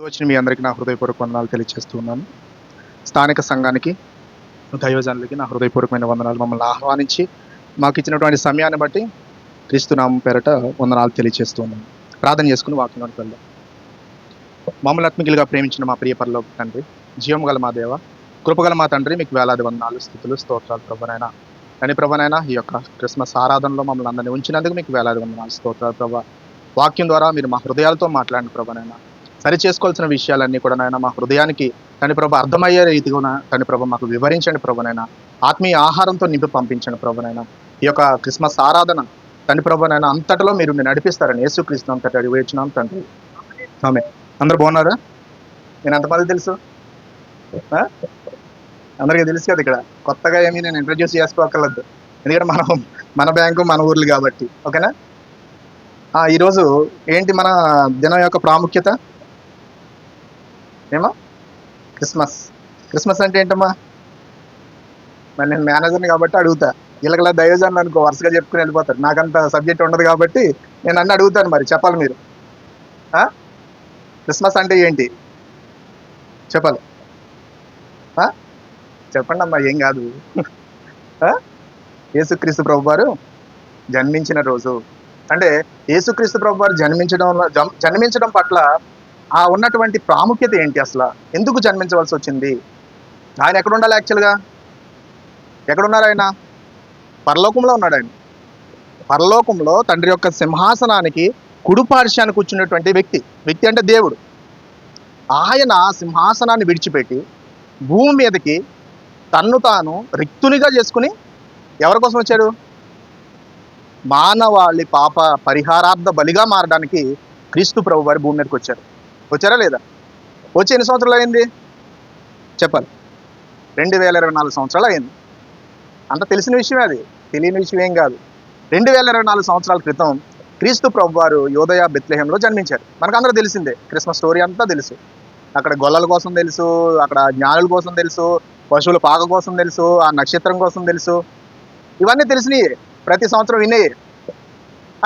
వచ్చిన మీ అందరికీ నా హృదయపూర్వక వందనాలు తెలియజేస్తున్నాను. స్థానిక సంఘానికి, దైవజనులకి నా హృదయపూర్వకమైన వందనాలు. మమ్మల్ని ఆహ్వానించి మాకు ఇచ్చినటువంటి సమయాన్ని బట్టి క్రీస్తునామం పేరట వందనాలు తెలియజేస్తున్నాను. ప్రార్థన చేసుకుని వాక్యంలోకి వెళ్దాం. మమ్మల్ని ఆత్మికులుగా ప్రేమించిన మా ప్రియ పరలోక తండ్రి, జీవం గల మా దేవ, కృపగల మా తండ్రి, మీకు వేలాది వందనాలు, స్తుతులు, స్తోత్రాలు ప్రభువైనా. అని ప్రభువైనా ఈ యొక్క క్రిస్మస్ ఆరాధనలో మమ్మల్ని అందరినీ ఉంచినందుకు మీకు వేలాది వందనాలు, స్తోత్రాలు ప్రభా. వాక్యం ద్వారా మీరు మా హృదయాలతో మాట్లాడిన ప్రభువైనా, సరి చేసుకోవాల్సిన విషయాలన్నీ కూడా నాయన మా హృదయానికి తండ్రి ప్రభ అర్థమయ్యే రీతిగా తండ్రి ప్రభ మాకు వివరించండి ప్రభువైనా. ఆత్మీయ ఆహారంతో నింపి పంపించండి ప్రభువైనా. ఈ యొక్క క్రిస్మస్ ఆరాధన తండ్రి ప్రభువైనా అంతటిలో మీరు నడిపిస్తారని యేసుక్రీస్తు అంతటి అడిగి వేచినాం తండ్రి. ఆమె అందరు బాగున్నారా? నేను ఎంతమంది తెలుసు? అందరికీ తెలుసు కదా. ఇక్కడ కొత్తగా ఏమీ నేను ఇంట్రడ్యూస్ చేసుకోగలదు, ఎందుకంటే మన బ్యాంకు మన ఊర్లు కాబట్టి. ఓకేనా? ఈరోజు ఏంటి మన దినం యొక్క ప్రాముఖ్యత? ఏమో క్రిస్మస్. క్రిస్మస్ అంటే ఏంటమ్మా? మరి నేను మేనేజర్ని కాబట్టి అడుగుతా. వీళ్ళకలా దైవజనులు అనుకో వరుసగా చెప్పుకుని వెళ్ళిపోతారు. నాకంత సబ్జెక్ట్ ఉండదు కాబట్టి నేను అన్నీ అడుగుతాను. మరి చెప్పాలి మీరు. క్రిస్మస్ అంటే ఏంటి చెప్పాలి. చెప్పండి అమ్మా, ఏం కాదు. యేసుక్రీస్తు ప్రభు వారు జన్మించిన రోజు. అంటే యేసుక్రీస్తు ప్రభు వారు జన్మించడం పట్ల ఉన్నటువంటి ప్రాముఖ్యత ఏంటి? అసలు ఎందుకు జన్మించవలసి వచ్చింది? ఆయన ఎక్కడ ఉండాలి? యాక్చువల్గా ఎక్కడున్నారు ఆయన? పరలోకంలో ఉన్నాడు. ఆయన పరలోకంలో తండ్రి యొక్క సింహాసనానికి కుడిపార్శ్వానికి కూర్చున్నటువంటి వ్యక్తి అంటే దేవుడు. ఆయన సింహాసనాన్ని విడిచిపెట్టి భూమి మీదకి తన్ను తాను రిక్తునిగా చేసుకుని ఎవరి కోసం వచ్చాడు? మానవాళి పాప పరిహారార్థ బలిగా మారడానికి క్రీస్తు ప్రభు వారి భూమి మీదకి వచ్చారా లేదా? వచ్చి ఎన్ని సంవత్సరాలు అయింది చెప్పాలి? 2024 సంవత్సరాలు అయింది. అంత తెలిసిన విషయమే, అది తెలియని విషయం ఏం కాదు. 2024 సంవత్సరాల క్రితం క్రీస్తు ప్రభు వారు యోదయ బెత్లెహేంలో జన్మించారు. మనకందరూ తెలిసిందే. క్రిస్మస్ స్టోరీ అంతా తెలుసు. అక్కడ గొల్లల కోసం తెలుసు, అక్కడ జ్ఞానుల కోసం తెలుసు, పశువుల పాక కోసం తెలుసు, ఆ నక్షత్రం కోసం తెలుసు. ఇవన్నీ తెలిసినవి, ప్రతి సంవత్సరం వినేవి.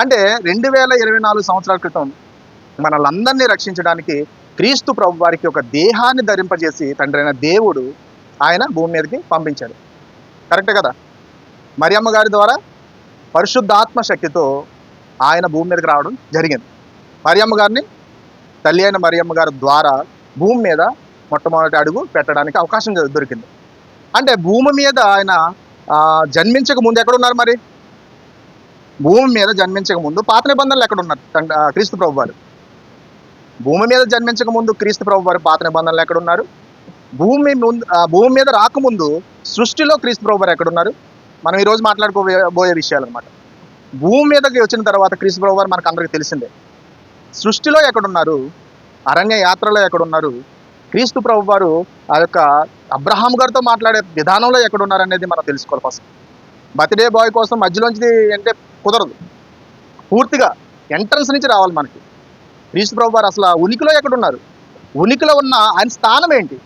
అంటే 2024 సంవత్సరాల క్రితం మనల్ని రక్షించడానికి క్రీస్తు ప్రభు వారికి ఒక దేహాన్ని ధరింపజేసి తండ్రి అయిన దేవుడు ఆయన భూమి మీదకి పంపించాడు. కరెక్టే కదా? మరియమ్మ గారి ద్వారా పరిశుద్ధాత్మ శక్తితో ఆయన భూమి మీదకి రావడం జరిగింది. మరియమ్మ గారిని, తల్లి అయిన మరియమ్మ గారి ద్వారా భూమి మీద మొట్టమొదటి అడుగు పెట్టడానికి అవకాశం దొరికింది. అంటే భూమి మీద ఆయన జన్మించక ముందు ఎక్కడున్నారు? మరి భూమి మీద జన్మించక ముందు పాత నిబంధనలు ఎక్కడున్నారు? క్రీస్తు ప్రభు వారు భూమి మీద జన్మించక ముందు క్రీస్తు ప్రభు వారు పాత నిబంధనలు ఎక్కడున్నారు? భూమి మీద రాకముందు సృష్టిలో క్రీస్తు ప్రభు వారు ఎక్కడున్నారు? మనం ఈరోజు మాట్లాడుకోబోయే విషయాలు అనమాట. భూమి మీదకి వచ్చిన తర్వాత క్రీస్తు ప్రభు వారు మనకు అందరికీ తెలిసిందే. సృష్టిలో ఎక్కడున్నారు? అరణ్య యాత్రలో ఎక్కడున్నారు? క్రీస్తు ప్రభు వారు ఆ యొక్క అబ్రహాం గారితో మాట్లాడే విధానంలో ఎక్కడున్నారు అనేది మనం తెలుసుకోవాలి. ఫస్ట్ బర్త్డే బాయ్ కోసం మధ్యలోంచి అంటే కుదరదు. పూర్తిగా ఎంట్రన్స్ నుంచి రావాలి మనకి. క్రీస్తు ప్రభు వారు అసలు ఉనికిలో ఎక్కడున్నారు? ఉనికిలో ఉన్న ఆయన స్థానం ఏంటి?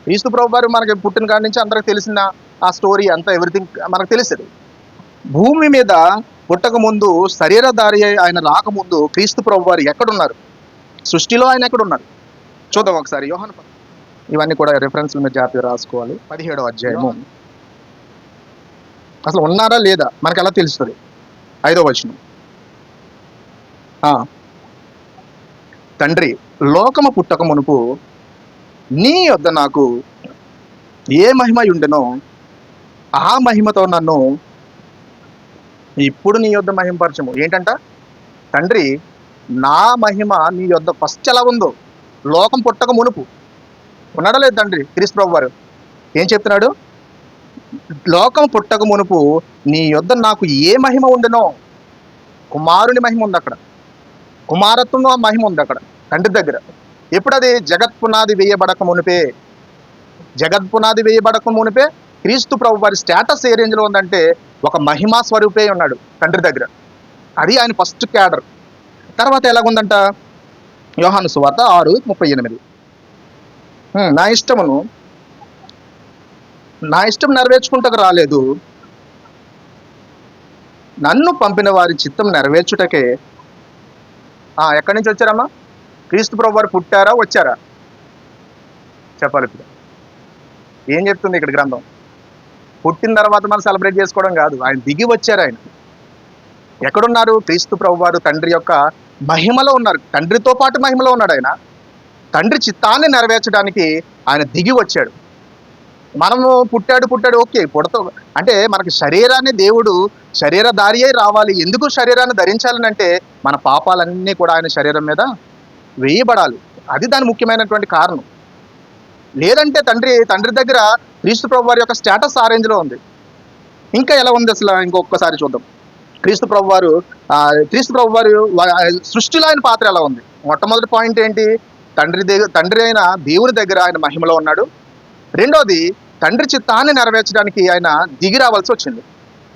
క్రీస్తు ప్రభు వారు మనకి పుట్టిన కాడి నుంచి అందరికి తెలిసిన ఆ స్టోరీ అంతా, ఎవ్రీథింగ్ మనకు తెలిసేది. భూమి మీద పుట్టక ముందు, శరీరధారి ఆయన రాకముందు క్రీస్తు ప్రభు వారు ఎక్కడున్నారు? సృష్టిలో ఆయన ఎక్కడున్నారు? చూద్దాం ఒకసారి. యోహాను, ఇవన్నీ కూడా రెఫరెన్స్లు మీరు జాగ్రత్తగా రాసుకోవాలి. 17వ అధ్యాయము. అసలు ఉన్నారా లేదా మనకు ఎలా తెలుస్తుంది? 5వ వచనం. తండ్రి, లోకము పుట్టక మునుపు నీ యొద్ద నాకు ఏ మహిమ ఉండెనో ఆ మహిమతో నన్ను ఇప్పుడు నీ యొద్ద మహిమపరచము. ఏంటంట? తండ్రి, నా మహిమ నీ యొద్ద ఫస్ట్ ఎలా ఉందో, లోకం పుట్టక మునుపు ఉన్నాడా లేదు తండ్రి? క్రీస్తు ప్రభు వారు ఏం చెప్తున్నాడు? లోకం పుట్టక మునుపు నీ యొద్ద నాకు ఏ మహిమ ఉండెనో, కుమారుని మహిమ ఉంది అక్కడ, కుమారత్వం మహిమ ఉంది అక్కడ తండ్రి దగ్గర. ఎప్పుడు అది? జగత్పునాది వేయబడక మునిపే క్రీస్తు ప్రభు వారి స్టేటస్ ఏ రేంజ్లో ఉందంటే ఒక మహిమా స్వరూపే ఉన్నాడు తండ్రి దగ్గర. అది ఆయన ఫస్ట్ క్యాడర్. తర్వాత ఎలాగుందంట? యోహాను సువార్త 6:38. నా ఇష్టం నెరవేర్చుకుంటకు రాలేదు, నన్ను పంపిన వారి చిత్తం నెరవేర్చుటకే. ఎక్కడి నుంచి వచ్చారమ్మా? క్రీస్తు ప్రభు వారు పుట్టారా వచ్చారా? చెప్పాలి. ఇప్పుడు ఏం చెప్తుంది ఇక్కడ గ్రంథం? పుట్టిన తర్వాత మనం సెలబ్రేట్ చేసుకోవడం కాదు, ఆయన దిగి వచ్చారు. ఆయన ఎక్కడున్నారు? క్రీస్తు ప్రభు వారు తండ్రి యొక్క మహిమలో ఉన్నారు. తండ్రితో పాటు మహిమలో ఉన్నాడు. ఆయన తండ్రి చిత్తాన్ని నెరవేర్చడానికి ఆయన దిగి వచ్చాడు. మనము పుట్టాడు ఓకే, పుడతా అంటే మనకి శరీరాన్ని దేవుడు శరీరధారి అయి రావాలి. ఎందుకు శరీరాన్ని ధరించాలని అంటే మన పాపాలన్నీ కూడా ఆయన శరీరం మీద వేయబడాలి. అది దాని ముఖ్యమైనటువంటి కారణం. లేదంటే తండ్రి దగ్గర క్రీస్తు ప్రభు వారి యొక్క స్టేటస్ ఆ రేంజ్లో ఉంది. ఇంకా ఎలా ఉంది అసలు? ఇంకొకసారి చూద్దాం. క్రీస్తు ప్రభు వారు సృష్టిలో ఆయన పాత్ర ఎలా ఉంది? మొట్టమొదటి పాయింట్ ఏంటి? తండ్రి అయిన దేవుని దగ్గర ఆయన మహిమలో ఉన్నాడు. రెండోది, తండ్రి చిత్తాన్ని నెరవేర్చడానికి ఆయన దిగి రావాల్సి వచ్చింది.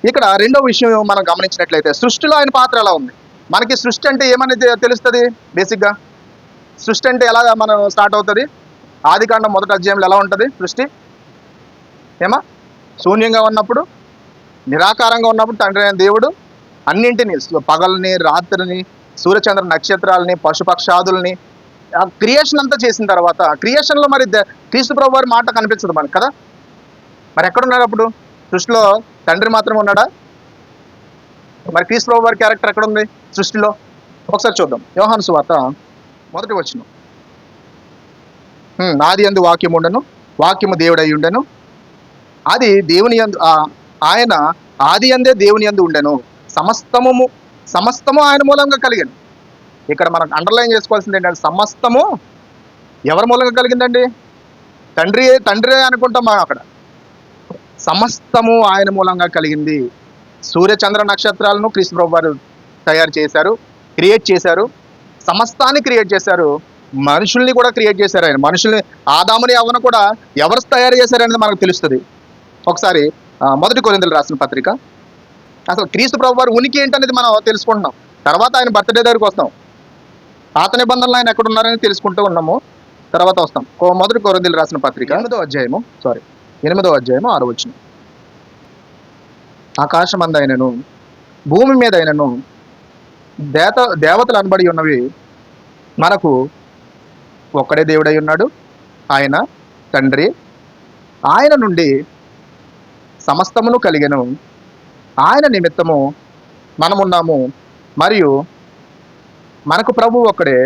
ఇక్కడ రెండో విషయం మనం గమనించినట్లయితే సృష్టిలో ఆయన పాత్ర ఎలా ఉంది? మనకి సృష్టి అంటే ఏమనేది తెలుస్తుంది. బేసిక్గా సృష్టి అంటే ఎలా మనం స్టార్ట్ అవుతుంది? ఆదికాండం 1వ అధ్యాయంలో ఎలా ఉంటుంది సృష్టి? శూన్యంగా ఉన్నప్పుడు, నిరాకారంగా ఉన్నప్పుడు తండ్రి అయిన దేవుడు అన్నింటినీ, పగల్ని, రాత్రిని, సూర్యచంద్ర నక్షత్రాలని, పశుపక్షాదుల్ని, క్రియేషన్ అంతా చేసిన తర్వాత క్రియేషన్లో మరి క్రీస్తు ప్రభు వారి మాట కనిపించదు మనకు కదా. మరి ఎక్కడున్నాడు అప్పుడు? సృష్టిలో తండ్రి మాత్రమే ఉన్నాడా? మరి క్రీస్తు ప్రభు వారి క్యారెక్టర్ ఎక్కడుంది సృష్టిలో? ఒకసారి చూద్దాం. యోహాను సువార్త 1వ వచనం. ఆది యందు వాక్యము ఉండెను, వాక్యము దేవుడై ఉండెను, అది దేవుని యందు, ఆయన ఆది యందే దేవుని యందు ఉండెను, సమస్తము ఆయన మూలంగా కలిగాను. ఇక్కడ మనం అండర్లైన్ చేసుకోవాల్సింది ఏంటంటే సమస్తము ఎవరి మూలంగా కలిగిందండి? తండ్రి అనుకుంటాం మనం. అక్కడ సమస్తము ఆయన మూలంగా కలిగింది. సూర్యచంద్ర నక్షత్రాలను క్రీస్తు ప్రభు వారు తయారు చేశారు, క్రియేట్ చేశారు. సమస్తాన్ని క్రియేట్ చేశారు. మనుషుల్ని కూడా క్రియేట్ చేశారు. ఆయన మనుషుల్ని, ఆదాముని అవ్వను కూడా ఎవరు తయారు చేశారనేది మనకు తెలుస్తుంది. ఒకసారి 1 కొరింథీయులకు రాసిన పత్రిక. అసలు క్రీస్తు ప్రభు వారు ఉనికి ఏంటనేది మనం తెలుసుకుంటున్నాం. తర్వాత ఆయన బర్త్డే దగ్గరికి వస్తాం. పాత నిబంధనలు ఆయన ఎక్కడ ఉన్నారని తెలుసుకుంటూ ఉన్నాము. తర్వాత వస్తాం. 1 కొరింథీయులకు రాసిన పత్రిక 8వ అధ్యాయము 6వ వచనం. ఆకాశమందైనను భూమి మీద అయినను దేవతలు అనబడి ఉన్నవి మనకు ఒక్కడే దేవుడై ఉన్నాడు, ఆయన తండ్రి. ఆయన నుండి సమస్తమును కలిగెను, ఆయన నిమిత్తము మనమున్నాము, మరియు మనకు ప్రభువు ఒక్కడే,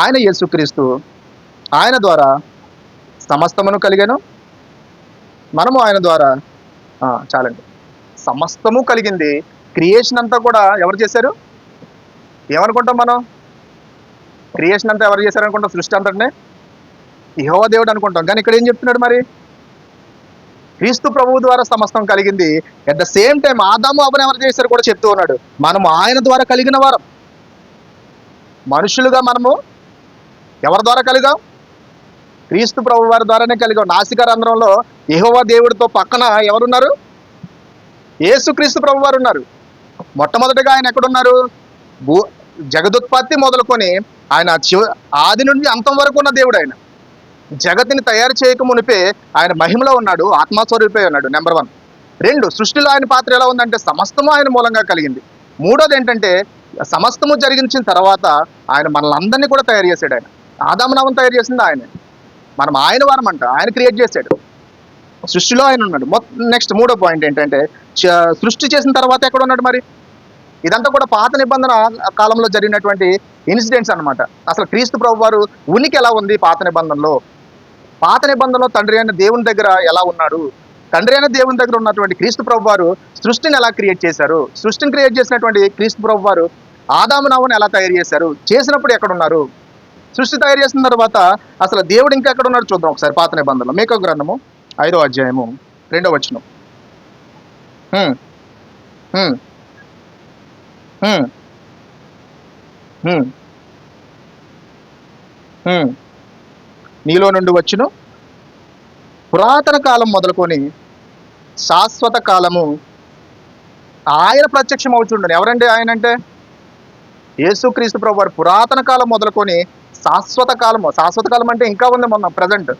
ఆయన యేసుక్రీస్తు. ఆయన ద్వారా సమస్తమును కలిగెను, మనము ఆయన ద్వారా చాలండి. సమస్తము కలిగింది. క్రియేషన్ అంతా కూడా ఎవరు చేశారు? ఏమనుకుంటాం మనం? క్రియేషన్ అంతా ఎవరు చేశారు అనుకుంటాం? సృష్టి అంతనే యెహోవా దేవుడు అనుకుంటాం. కానీ ఇక్కడ ఏం చెప్తున్నాడు? మరి క్రీస్తు ప్రభువు ద్వారా సమస్తం కలిగింది. అట్ ద సేమ్ టైం ఆదాము అవ్వను ఎవరు చేశారు కూడా చెప్తూ ఉన్నాడు. మనము ఆయన ద్వారా కలిగిన వారం. మనుషులుగా మనము ఎవరి ద్వారా కలిగాం? క్రీస్తు ప్రభు వారి ద్వారానే కలిగాం. నాసిక రంధ్రంలో యెహోవా దేవుడితో పక్కన ఎవరున్నారు? యేసుక్రీస్తు ప్రభు వారు ఉన్నారు. మొట్టమొదటిగా ఆయన ఎక్కడున్నారు? జగదుత్పత్తి మొదలుకొని ఆయన ఆది నుండి అంతం వరకు ఉన్న దేవుడు. ఆయన జగత్తుని తయారు చేయక మునిపే ఆయన మహిమలో ఉన్నాడు, ఆత్మస్వరూపే ఉన్నాడు. నెంబర్ 1. 2, సృష్టిలో ఆయన పాత్ర ఎలా ఉందంటే సమస్తము ఆయన మూలంగా కలిగింది. 3వది ఏంటంటే సమస్తము జరిగించిన తర్వాత ఆయన మనల్ని అందరినీ కూడా తయారు చేశాడు. ఆయన ఆదామునవను తయారు చేసింది ఆయనే. మనం ఆయన వారం అంట. ఆయన క్రియేట్ చేశాడు. సృష్టిలో ఆయన ఉన్నాడు. నెక్స్ట్ 3వ పాయింట్ ఏంటంటే సృష్టి చేసిన తర్వాత ఎక్కడ ఉన్నాడు? మరి ఇదంతా కూడా పాత నిబంధన కాలంలో జరిగినటువంటి ఇన్సిడెంట్స్ అన్నమాట. అసలు క్రీస్తు ప్రభు వారు ఉనికి ఎలా ఉంది? పాత నిబంధనలో తండ్రి అయిన దేవుని దగ్గర ఎలా ఉన్నాడు? తండ్రి అయిన దేవుని దగ్గర ఉన్నటువంటి క్రీస్తు ప్రభు వారు సృష్టిని ఎలా క్రియేట్ చేశారు? సృష్టిని క్రియేట్ చేసినటువంటి క్రీస్తు ప్రభు వారు ఆదామునవను ఎలా తయారు చేశారు? చేసినప్పుడు ఎక్కడున్నారు? సృష్టి తయారు చేసిన తర్వాత అసలు దేవుడు ఇంకా ఎక్కడ ఉన్నాడు చూద్దాం ఒకసారి. పాత నిబంధనలో మీకా గ్రంథము 5వ అధ్యాయము 2వ వచనం. నీలో నుండి వచ్చును పురాతన కాలం మొదలుకొని శాశ్వత కాలము ఆయన ప్రత్యక్షం అవుతుండను. ఎవరండి ఆయన అంటే? యేసుక్రీస్తు ప్రభు వారు. పురాతన కాలం మొదలుకొని శాశ్వత కాలం అంటే ఇంకా ఉంది, మొన్న ప్రజెంట్,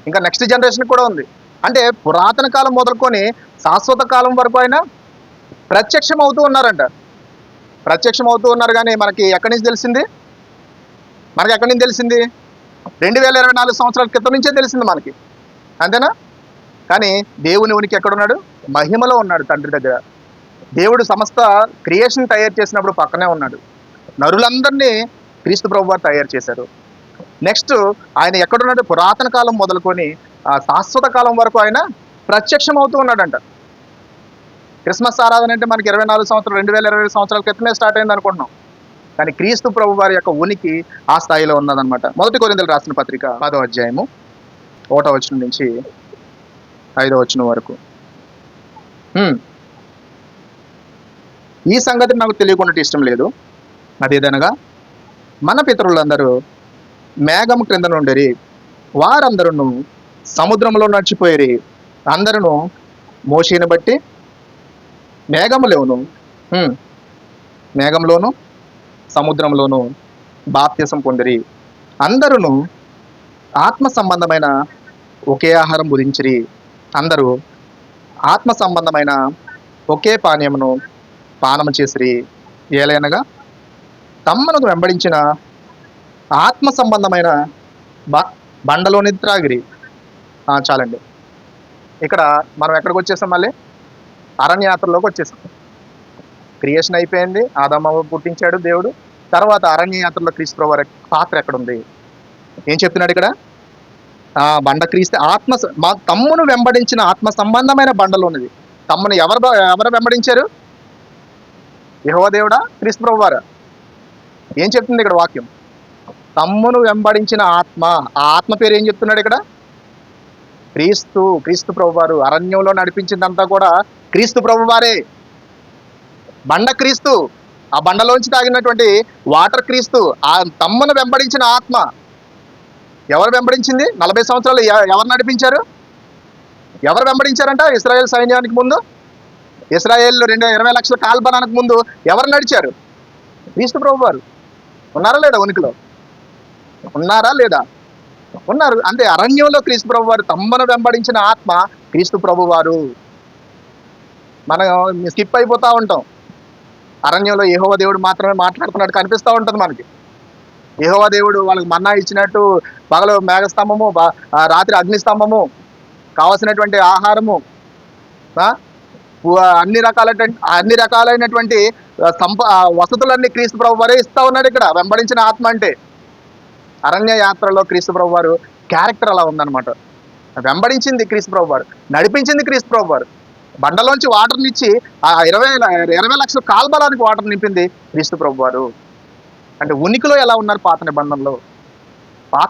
ఇంకా నెక్స్ట్ జనరేషన్ కూడా ఉంది. అంటే పురాతన కాలం మొదలుకొని శాశ్వత కాలం వరకు ఆయన ప్రత్యక్షం అవుతూ ఉన్నారంట. ప్రత్యక్షం అవుతూ ఉన్నారు. కానీ మనకి ఎక్కడి నుంచి తెలిసింది? మనకి ఎక్కడి నుంచి తెలిసింది? 2024 సంవత్సరాల క్రితం నుంచే తెలిసింది మనకి, అంతేనా? కానీ దేవుని ఉనికి ఎక్కడున్నాడు? మహిమలో ఉన్నాడు తండ్రి దగ్గర. దేవుడు సమస్త క్రియేషన్ తయారు చేసినప్పుడు పక్కనే ఉన్నాడు. నరులందరినీ క్రీస్తు ప్రభు వారు తయారు చేశారు. నెక్స్ట్ ఆయన ఎక్కడున్నాడు? పురాతన కాలం మొదలుకొని శాశ్వత కాలం వరకు ఆయన ప్రత్యక్షం అవుతూ ఉన్నాడంట. క్రిస్మస్ ఆరాధన అంటే మనకి 24 సంవత్సరాలు 2020 సంవత్సరాల క్రితమే స్టార్ట్ అయింది అనుకుంటున్నాం. కానీ క్రీస్తు ప్రభు వారి యొక్క ఉనికి ఆ స్థాయిలో ఉన్నదన్నమాట. 1 కొరింథీయులకు రాసిన పత్రిక 10వ అధ్యాయము 1వ వచనం నుంచి 5వ వచనం వరకు. ఈ సంగతి నాకు తెలియకుండా ఇష్టం లేదు. అదేదనగా మన పితరులందరూ మేఘం క్రింద నుండిరి, వారందరూ సముద్రంలో నడిచిపోయిరి. అందరూ మోషేని బట్టి మేఘంలోను సముద్రంలోను బాప్తిసం పొందిరి. అందరూ ఆత్మ సంబంధమైన ఒకే ఆహారం భుజించిరి. అందరూ ఆత్మ సంబంధమైన ఒకే పానీయమును పానము చేసిరి. ఏలైనగా తమ్మను వెంబడించిన ఆత్మ సంబంధమైన బండలోని త్రాగిరి. చాలండి. ఇక్కడ మనం ఎక్కడికి వచ్చేసాం? మళ్ళీ అరణ్యయాత్రలోకి వచ్చేసాం. క్రియేషన్ అయిపోయింది, ఆదాము పుట్టించాడు దేవుడు. తర్వాత అరణ్యయాత్రలో క్రీస్తు ప్రభు వారి పాత్ర ఎక్కడుంది? ఏం చెప్తున్నాడు ఇక్కడ? బండ క్రీస్తు తమ్మును వెంబడించిన ఆత్మ సంబంధమైన బండలో ఉన్నది. తమ్మును ఎవరు వెంబడించారు? యెహోవా దేవుడా, క్రీస్తు ప్రభు వారా? ఏం చెప్తుంది ఇక్కడ వాక్యం? తమ్మును వెంబడించిన ఆత్మ. ఆ ఆత్మ పేరు ఏం చెప్తున్నాడు ఇక్కడ? క్రీస్తు ప్రభు వారు. అరణ్యంలో నడిపించిందంతా కూడా క్రీస్తు ప్రభు వారే. బండ క్రీస్తు, ఆ బండలోంచి తాగినటువంటి వాటర్ క్రీస్తు. ఆ తమ్మును వెంబడించిన ఆత్మ ఎవరు వెంబడించింది? 40 సంవత్సరాలు ఎవరు నడిపించారు? ఎవరు వెంబడించారంట? ఇశ్రాయేల్ సైన్యానికి ముందు, ఇశ్రాయేల్ 20 లక్షల కాల్బలానికి ముందు ఎవరు నడిచారు? క్రీస్తు ప్రభు వారు. ఉన్నారా లేదా? ఉనికిలో ఉన్నారా లేదా? ఉన్నారు. అంటే అరణ్యంలో క్రీస్తు ప్రభు వారు. తమ్మును వెంబడించిన ఆత్మ క్రీస్తు ప్రభు వారు. మనం స్కిప్ అయిపోతూ ఉంటాం. అరణ్యంలో యెహోవా దేవుడు మాత్రమే మాట్లాడుతున్నట్టు కనిపిస్తూ ఉంటుంది మనకి. యెహోవా దేవుడు వాళ్ళకి మన్నా ఇచ్చినట్టు పగలు మేఘస్తంభము, రాత్రి అగ్నిస్తంభము, కావలసినటువంటి ఆహారము, అన్ని రకాలైనటువంటి వసతులన్నీ క్రీస్తు ప్రభు వారే ఇస్తా ఉన్నాడు. ఇక్కడ వెంబడించిన ఆత్మ అంటే అరణ్య యాత్రలో క్రీస్తు ప్రభు వారు క్యారెక్టర్ అలా ఉందన్నమాట. వెంబడించింది క్రీస్తు ప్రభు వారు, నడిపించింది క్రీస్తు ప్రభు వారు. బండలోంచి వాటర్ని ఇచ్చి 20 లక్షల కాల్బలానికి వాటర్ నింపింది క్రీస్తు ప్రభు వారు. అంటే ఉనికిలో ఎలా ఉన్నారు? పాత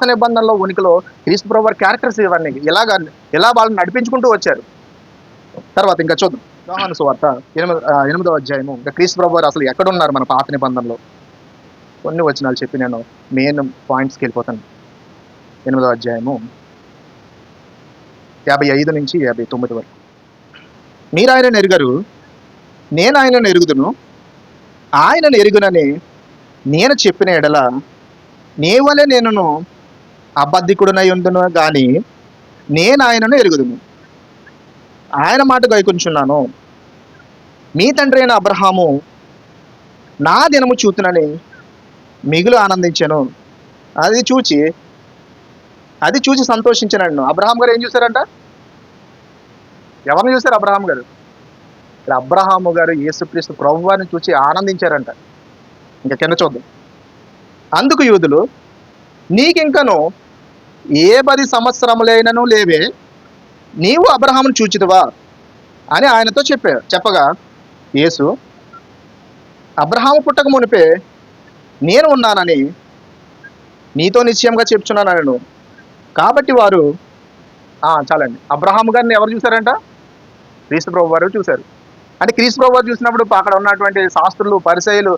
నిబంధనలో ఉనికిలో క్రీస్తు ప్రభు వారి క్యారెక్టర్స్ ఇవన్నీ ఇలా వాళ్ళని నడిపించుకుంటూ వచ్చారు. తర్వాత ఇంకా చూద్దాం, యోహాను సువార్త 8వ అధ్యాయము. ఇంకా క్రీస్తు ప్రభు వారు అసలు ఎక్కడున్నారు మన పాత నిబంధనలో? కొన్ని వచనాలు చెప్పి నేను మెయిన్ పాయింట్స్కి వెళ్ళిపోతాను. 8వ అధ్యాయము 55 నుంచి 59 వరకు. మీరు ఆయనను ఎరుగరు, నేను ఆయనను ఎరుగుదును. ఆయనను ఎరుగునని నేను చెప్పిన ఎడల నేవలే నేనును అబద్ధికుడునై ఉందును గాని నేను ఆయనను ఎరుగుదును. ఆయన మాట గైకొంచున్నాను. మీ తండ్రి అయిన అబ్రహాము నా దినము చూతునని మిగులు ఆనందించాను. అది చూచి సంతోషించాను. అబ్రహాం గారు ఏం చూశారంట? ఎవరిని చూశారు? అబ్రహాం గారు. అబ్రహాము గారు యేసుక్రీస్తు ప్రభువారిని చూసి ఆనందించారంట. ఇంకా కింద చూద్దాం. అందుకు యూదులు, నీకింకను ఏ 10 సంవత్సరములైనను లేవే, నీవు అబ్రహామును చూచితివా అని ఆయనతో చెప్పగా యేసు, అబ్రహాము పుట్టక మునిపే నేను ఉన్నానని నీతో నిశ్చయంగా చెప్తున్నాను. కాబట్టి వారు చాలండి. అబ్రహాము గారిని ఎవరు చూశారంట? క్రీస్తు ప్రభు వారు చూశారు. అంటే క్రీస్తు ప్రభు వారు చూసినప్పుడు అక్కడ ఉన్నటువంటి శాస్త్రులు, పరిసయ్యులు,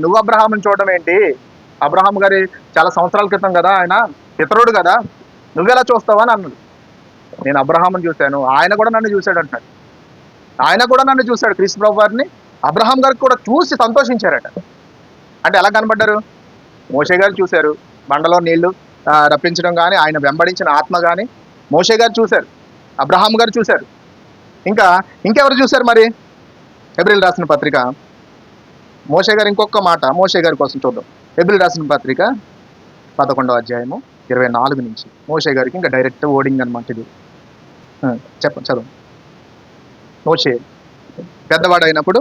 నువ్వు అబ్రహాముని చూడడం ఏంటి? అబ్రహాం గారి చాలా సంవత్సరాల క్రితం కదా, ఆయన పితరుడు కదా, నువ్వెలా చూస్తావా అని అన్నాడు. నేను అబ్రహాముని చూశాను, ఆయన కూడా నన్ను చూశాడు అంటున్నాడు. ఆయన కూడా నన్ను చూశాడు. క్రీస్తు ప్రభు వారిని అబ్రహాం గారికి కూడా చూసి సంతోషించారట. అంటే ఎలా కనబడ్డారు? మోషే గారు చూశారు, బండలో నీళ్లు రప్పించడం కానీ, ఆయన వెంబడించిన ఆత్మ కానీ మోషే గారు చూశారు, అబ్రహాం గారు చూశారు. ఇంకెవరు చూశారు మరి? హెబ్రీయులకు రాసిన పత్రిక, మోషే గారు ఇంకొక మాట మోషే గారి కోసం చూద్దాం. హెబ్రీయులకు రాసిన పత్రిక 11వ అధ్యాయము 24 నుంచి. మోషే గారికి ఇంకా డైరెక్ట్ ఓడింగ్ అనమాట ఇది. చెప్పండి, చదువు. మోషే పెద్దవాడైనప్పుడు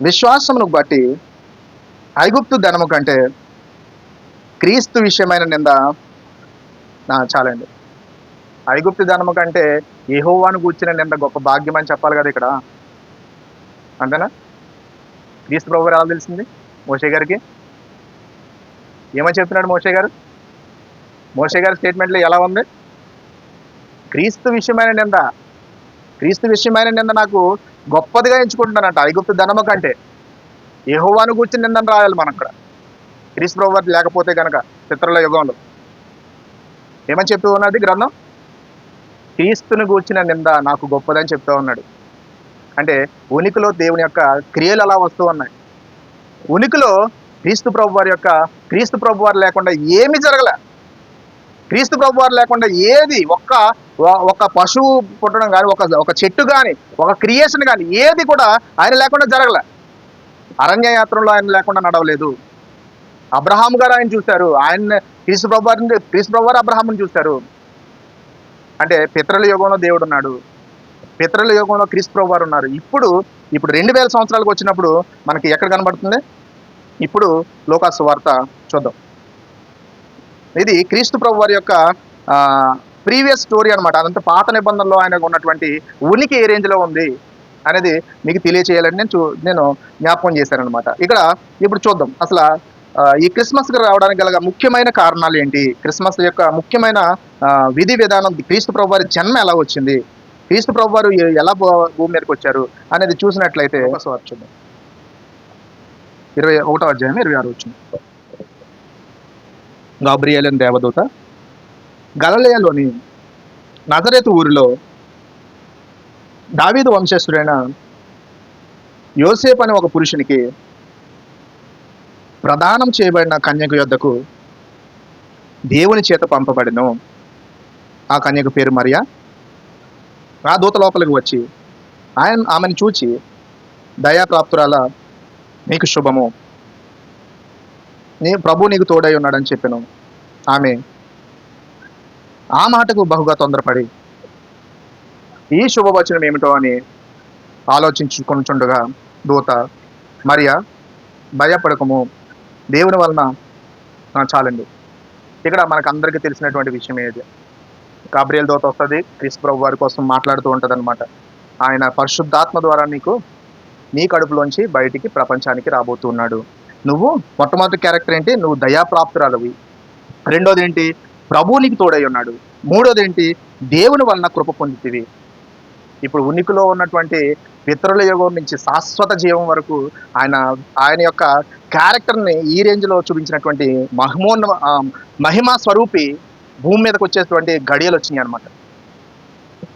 విశ్వాసమును బట్టి ఐగుప్తు ధనము కంటే క్రీస్తు విషయమైన నింద చాలండి. ఐగుప్తు ధనము కంటే యెహోవాను గూర్చిన నింద గొప్ప భాగ్యం అని చెప్పాలి కదా ఇక్కడ, అంతేనా? క్రీస్తు ప్రభు ఎలా తెలిసింది మోషే గారికి? ఏమని చెప్తున్నాడు మోషే గారు? మోషే గారి స్టేట్మెంట్లో ఎలా ఉంది? క్రీస్తు విషయమైన నింద, క్రీస్తు విషయమైన నింద నాకు గొప్పదిగా ఎంచుకుంటున్నానంట ఐగుప్తు ధనము కంటే. యెహోవాను గూర్చిన నిందని రాయాలి మనం అక్కడ, క్రీస్తు ప్రభు లేకపోతే కనుక పితరుల యుగంలో. ఏమని చెప్తూ ఉన్నది గ్రంథం? క్రీస్తుని గూర్చిన నింద నాకు గొప్పదని చెప్తూ ఉన్నాడు. అంటే ఉనికిలో దేవుని యొక్క క్రియలు అలా వస్తూ ఉన్నాయి. ఉనికిలో క్రీస్తు ప్రభు వారు లేకుండా ఏమి జరగలే. క్రీస్తు ప్రభు వారు లేకుండా ఏది ఒక పశువు పుట్టడం కానీ, ఒక చెట్టు కానీ, ఒక క్రియేషన్ కానీ ఏది కూడా ఆయన లేకుండా జరగలే. అరణ్య యాత్రలో ఆయన లేకుండా నడవలేదు. అబ్రహాం గారు ఆయన చూశారు, ఆయన క్రీస్తు ప్రభు వారు అబ్రహాముని చూశారు. అంటే పితరుల యుగంలో దేవుడు ఉన్నాడు, పితరుల యుగంలో క్రీస్తు ప్రభు వారు ఉన్నారు. ఇప్పుడు 2000 సంవత్సరాలకు వచ్చినప్పుడు మనకి ఎక్కడ కనబడుతుంది? ఇప్పుడు లోకా సువార్త చూద్దాం. ఇది క్రీస్తు ప్రభు వారి యొక్క ప్రీవియస్ స్టోరీ అనమాట. అదంతా పాత నిబంధనలో ఆయనకు ఉన్నటువంటి ఉనికి ఏ రేంజ్లో ఉంది అనేది మీకు తెలియచేయాలని నేను జ్ఞాపకం చేశానమాట. ఇప్పుడు చూద్దాం అసలు ఈ క్రిస్మస్కి రావడానికి గల ముఖ్యమైన కారణాలు ఏంటి, క్రిస్మస్ యొక్క ముఖ్యమైన విధి విధానం, క్రీస్తు ప్రభు వారి జన్మ ఎలా వచ్చింది, క్రీస్తు ప్రభు వారు ఎలా భూమి మీదకి వచ్చారు అనేది చూసినట్లయితే చూద్దాం. 21వ అధ్యాయం 26 వచ్చింది. గాబ్రియేలు అనే దేవదూత గలిలయలోని నజరేతు ఊరిలో దావీదు వంశస్థుడైన యోసేపు అనే ఒక పురుషునికి ప్రదానం చేయబడిన కన్యక యొద్దకు దేవుని చేత పంపబడిను. ఆ కన్యక పేరు మరియా. ఆ దూత లోపలికి వచ్చి ఆమెను చూచి, దయాప్రాప్తురాల నీకు శుభము, ప్రభు నీకు తోడై ఉన్నాడని చెప్పాను. ఆమె ఆ మాటకు బహుగా తొందరపడి ఈ శుభవచనం ఏమిటో అని ఆలోచించుకుంటుండగా దూత, మరియా భయపడకము, దేవుని వలన చాలండి. ఇక్కడ మనకు అందరికీ తెలిసినటువంటి విషయం ఏది, గాబ్రియేలు దూత వస్తుంది, క్రీస్తు ప్రభు వారి కోసం మాట్లాడుతూ ఉంటుంది అనమాట. ఆయన పరిశుద్ధాత్మ ద్వారా నీ కడుపులోంచి బయటికి ప్రపంచానికి రాబోతున్నాడు. నువ్వు మొట్టమొదటి క్యారెక్టర్ ఏంటి? నువ్వు దయాప్రాప్తురాలవి. రెండోది ఏంటి? ప్రభువు నీకు తోడై ఉన్నాడు. మూడోది ఏంటి? దేవుని వలన కృప పొందితివి. ఇప్పుడు ఉనికిలో ఉన్నటువంటి పితరుల యుగం నుంచి శాశ్వత జీవం వరకు ఆయన యొక్క క్యారెక్టర్ని ఈ రేంజ్లో చూపించినటువంటి మహిమా స్వరూపి భూమి మీదకి వచ్చేటువంటి గడియలు వచ్చినాయి అనమాట.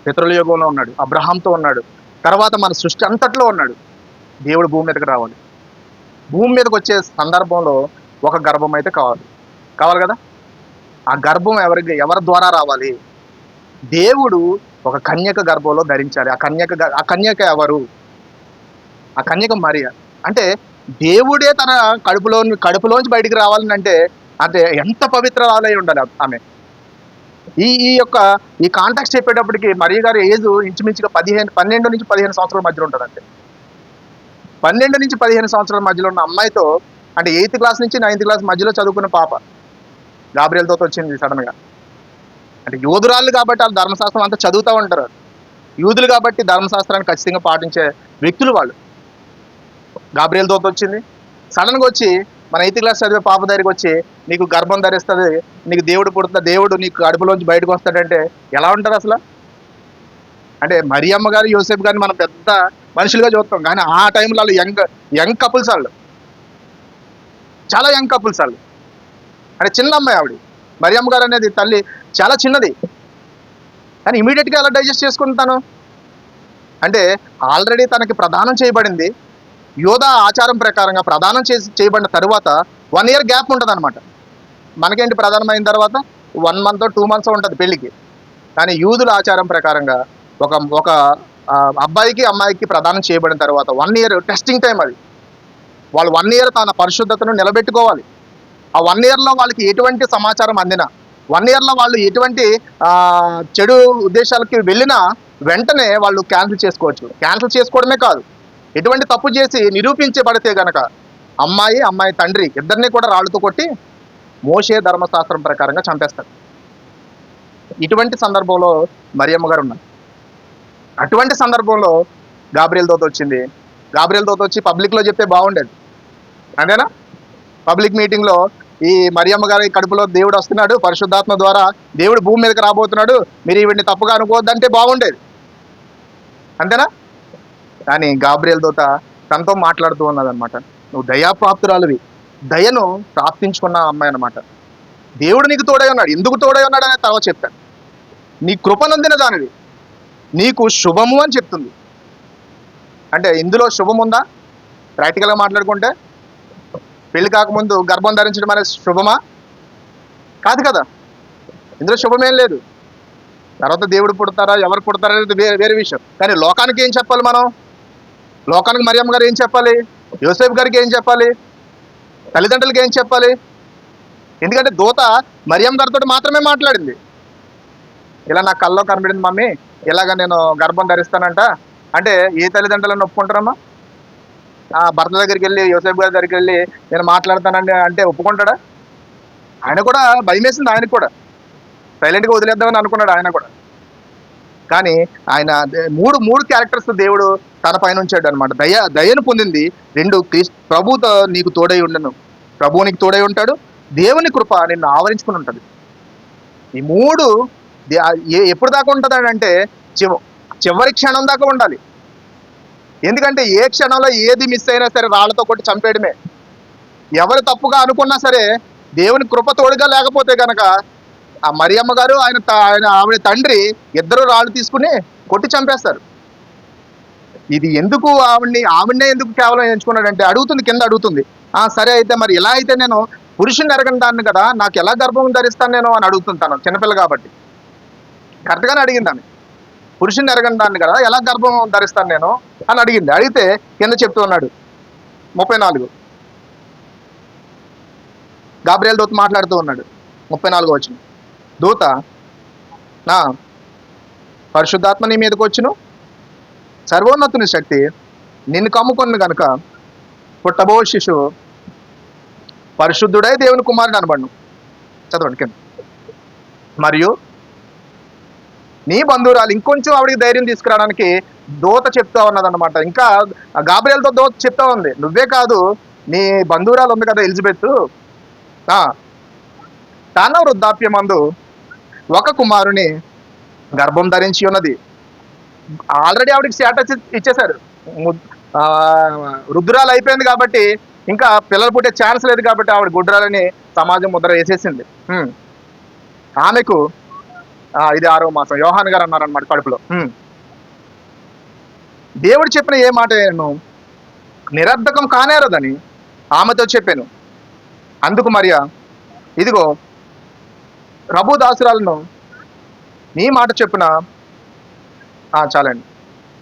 పితరుల యుగంలో ఉన్నాడు, అబ్రహాంతో ఉన్నాడు, తర్వాత మన సృష్టి అంతట్లో ఉన్నాడు. దేవుడు భూమి మీదకి రావాలి. భూమి మీదకి వచ్చే సందర్భంలో ఒక గర్భం అయితే కావాలి కదా. ఆ గర్భం ఎవరి ద్వారా రావాలి? దేవుడు ఒక కన్యక గర్భంలో ధరించాలి. ఆ కన్యక ఎవరు? ఆ కన్యక మరియ. అంటే దేవుడే తన కడుపులోంచి బయటికి రావాలని అంటే ఎంత పవిత్రాలై ఉండాలి ఆమె. ఈ కాంటాక్ట్ చెప్పేటప్పటికి మరియ గారి ఏజ్ ఇంచుమించుగా 12 నుంచి 15 సంవత్సరాల మధ్యలో ఉంటుంది. అంటే 12 నుంచి 15 సంవత్సరాల మధ్యలో ఉన్న అమ్మాయితో, అంటే 8th క్లాస్ నుంచి 9th క్లాస్ మధ్యలో చదువుకున్న పాప గాబ్రియేలుతో వచ్చింది సడన్గా. అంటే యూదురాళ్ళు కాబట్టి వాళ్ళు ధర్మశాస్త్రం అంతా చదువుతూ ఉంటారు. యూదులు కాబట్టి ధర్మశాస్త్రాన్ని ఖచ్చితంగా పాటించే వ్యక్తులు వాళ్ళు. గాబ్రియేలుతో వచ్చింది, సడన్గా వచ్చి మన 8th క్లాస్ చదివే పాప దగ్గరికి వచ్చి, నీకు గర్భం ధరిస్తుంది, నీకు దేవుడు పుడుతుంది, దేవుడు నీకు కడుపులోంచి బయటకు వస్తాడంటే ఎలా ఉంటారు అసలు? అంటే మరియమ్మ గారు, యోసేపు గారిని మనం పెద్ద మనుషులుగా చూస్తాం, కానీ ఆ టైంలో వాళ్ళు యంగ్ కపుల్స్, వాళ్ళు చాలా యంగ్ కపుల్స్. వాళ్ళు అంటే చిన్న అమ్మాయి ఆవిడ. మరియమ్మ గారు అనేది తల్లి చాలా చిన్నది, కానీ ఇమీడియట్గా ఎలా డైజెస్ట్ చేసుకుంటాను అంటే ఆల్రెడీ తనకి ప్రదానం చేయబడింది. యోధా ఆచారం ప్రకారంగా ప్రదానం చేయబడిన తరువాత 1 year గ్యాప్ ఉంటుంది అనమాట. మనకేంటి ప్రదానం అయిన తర్వాత 1 month 2 months ఉంటుంది పెళ్ళికి, కానీ యూదుల ఆచారం ప్రకారంగా ఒక అబ్బాయికి అమ్మాయికి ప్రదానం చేయబడిన తర్వాత 1 year టెస్టింగ్ టైం. అది వాళ్ళు 1 year తన పరిశుద్ధతను నిలబెట్టుకోవాలి. ఆ 1 ఇయర్లో వాళ్ళకి ఎటువంటి సమాచారం అందినా, 1 ఇయర్లో వాళ్ళు ఎటువంటి చెడు ఉద్దేశాలకి వెళ్ళినా వెంటనే వాళ్ళు క్యాన్సిల్ చేసుకోవచ్చు. క్యాన్సిల్ చేసుకోవడమే కాదు, ఎటువంటి తప్పు చేసి నిరూపించబడితే గనక అమ్మాయి తండ్రి ఇద్దరిని కూడా రాళ్ళతో కొట్టి మోషే ధర్మశాస్త్రం ప్రకారంగా చంపేస్తారు. ఇటువంటి సందర్భంలో మరియమ్మ గారు ఉన్నారు. అటువంటి సందర్భంలో గాబ్రియల్ దూత వచ్చింది. గాబ్రియల్ దూత వచ్చి పబ్లిక్లో చెప్తే బాగుండేది, అంతేనా? పబ్లిక్ మీటింగ్లో ఈ మరియమ్మ గారి కడుపులో దేవుడు వస్తున్నాడు, పరిశుద్ధాత్మ ద్వారా దేవుడు భూమి మీదకి రాబోతున్నాడు, మీరు ఈవిడ్ని తప్పుగా అనుకోవద్దంటే బాగుండేది, అంతేనా? కానీ గాబ్రియల్ దూత తనతో మాట్లాడుతూ ఉన్నదనమాట. నువ్వు దయాప్రాప్తురాలువి, దయను ప్రాప్తించుకున్న అమ్మాయి అనమాట. దేవుడు నీకు తోడై ఉన్నాడు. ఎందుకు తోడై ఉన్నాడు అనేది తర్వాత చెప్తాను. నీ కృపనొందిన దానివి, నీకు శుభము అని చెప్తుంది. అంటే ఇందులో శుభం ఉందా? ప్రాక్టికల్గా మాట్లాడుకుంటే పెళ్లి కాకముందు గర్భం ధరించడం అనేది శుభమా? కాదు కదా. ఇందులో శుభమేం లేదు. తర్వాత దేవుడు పుడతారా, ఎవరు పుడతారా అనేది వేరే విషయం. కానీ లోకానికి ఏం చెప్పాలి మనం? లోకానికి మరియమ్మ గారు ఏం చెప్పాలి? యోసేపు గారికి ఏం చెప్పాలి? తల్లిదండ్రులకి ఏం చెప్పాలి? ఎందుకంటే దూత మరియమ్మ గారితో మాత్రమే మాట్లాడింది. ఇలా నా కల్లో కనబడింది మమ్మీ, ఇలాగ నేను గర్భం ధరిస్తానంట అంటే ఏ తల్లిదండ్రులను ఒప్పుకుంటారమ్మా? భర్త దగ్గరికి వెళ్ళి, యోసేపు గారి దగ్గరికి వెళ్ళి నేను మాట్లాడతానండి అంటే ఒప్పుకుంటాడా? ఆయన కూడా భయం వేసింది, ఆయనకు కూడా సైలెంట్గా వదిలేద్దామని అనుకున్నాడు ఆయన కూడా. కానీ ఆయన మూడు క్యారెక్టర్స్ దేవుడు తన పైన ఉంచాడు అనమాట. దయను పొందింది. 2 ప్రభుతో నీకు తోడై ఉండను, ప్రభువు నీకు తోడై ఉంటాడు, దేవుని కృప నిన్ను ఆవరించుకుని ఉంటుంది. ఈ 3 ఎప్పుడు దాకా ఉంటుంది అంటే చివరి క్షణం దాకా ఉండాలి. ఎందుకంటే ఏ క్షణంలో ఏది మిస్ అయినా సరే రాళ్లతో కొట్టి చంపేయడమే. ఎవరు తప్పుగా అనుకున్నా సరే దేవుని కృప తోడుగా లేకపోతే కనుక ఆ మరియమ్మ గారు ఆవిడ తండ్రి ఇద్దరు రాళ్ళు తీసుకుని కొట్టి చంపేస్తారు. ఇది ఎందుకు ఆవిడనే ఎందుకు కేవలం ఎంచుకున్నాడంటే అడుగుతుంది, కింద అడుగుతుంది, సరే అయితే మరి ఇలా అయితే నేను పురుషుని ఎరగని దాన్ని కదా, నాకు ఎలా గర్భం ధరిస్తాను నేను అని అడుగుతుంటాను. చిన్నపిల్ల కాబట్టి కరెక్ట్గానే అడిగింది ఆమె. పురుషుని ఎరగని దాన్ని కదా ఎలా గర్భం ధరిస్తాను నేను అని అడిగింది. అడిగితే కింద చెప్తూ ఉన్నాడు 34 గాబ్రియల్ దూత మాట్లాడుతూ ఉన్నాడు. 34 వచ్చిన దూత నా పరిశుద్ధాత్మ నీ మీదకి వచ్చును, సర్వోన్నతుని శక్తి నిన్ను కమ్ముకొని గనుక పుట్టబో శిశువు పరిశుద్ధుడై దేవుని కుమారుడు అనబడును. చదవండి కింద. మరియు నీ బంధువురాలు, ఇంకొంచెం ఆవిడికి ధైర్యం తీసుకురావడానికి దూత చెప్తా ఉన్నదన్నమాట. ఇంకా గాబ్రియల్తో దూత చెప్తా ఉంది, నువ్వే కాదు నీ బంధువురాలు ఉంది కదా ఎలిజబెత్, తన వృద్ధాప్యమందు ఒక కుమారుని గర్భం ధరించి ఉన్నది. ఆల్రెడీ ఆవిడకి స్టేటస్ ఇచ్చేశారు, వృద్ధురాలు అయిపోయింది కాబట్టి ఇంకా పిల్లలు పుట్టే ఛాన్స్ లేదు కాబట్టి ఆవిడ గుడ్రాలని సమాజం ముద్ర వేసేసింది. ఆమెకు ఇది 6వ మాసం. యోహాన్ గారు అన్నారన్నమాట కడుపులో. దేవుడు చెప్పిన ఏ మాట నేను నిరర్ధకం కానేరదని ఆమెతో చెప్పాను. అందుకు మరియా, ఇదిగో ప్రభు దాసురాలను, నీ మాట చెప్పిన చాలండి.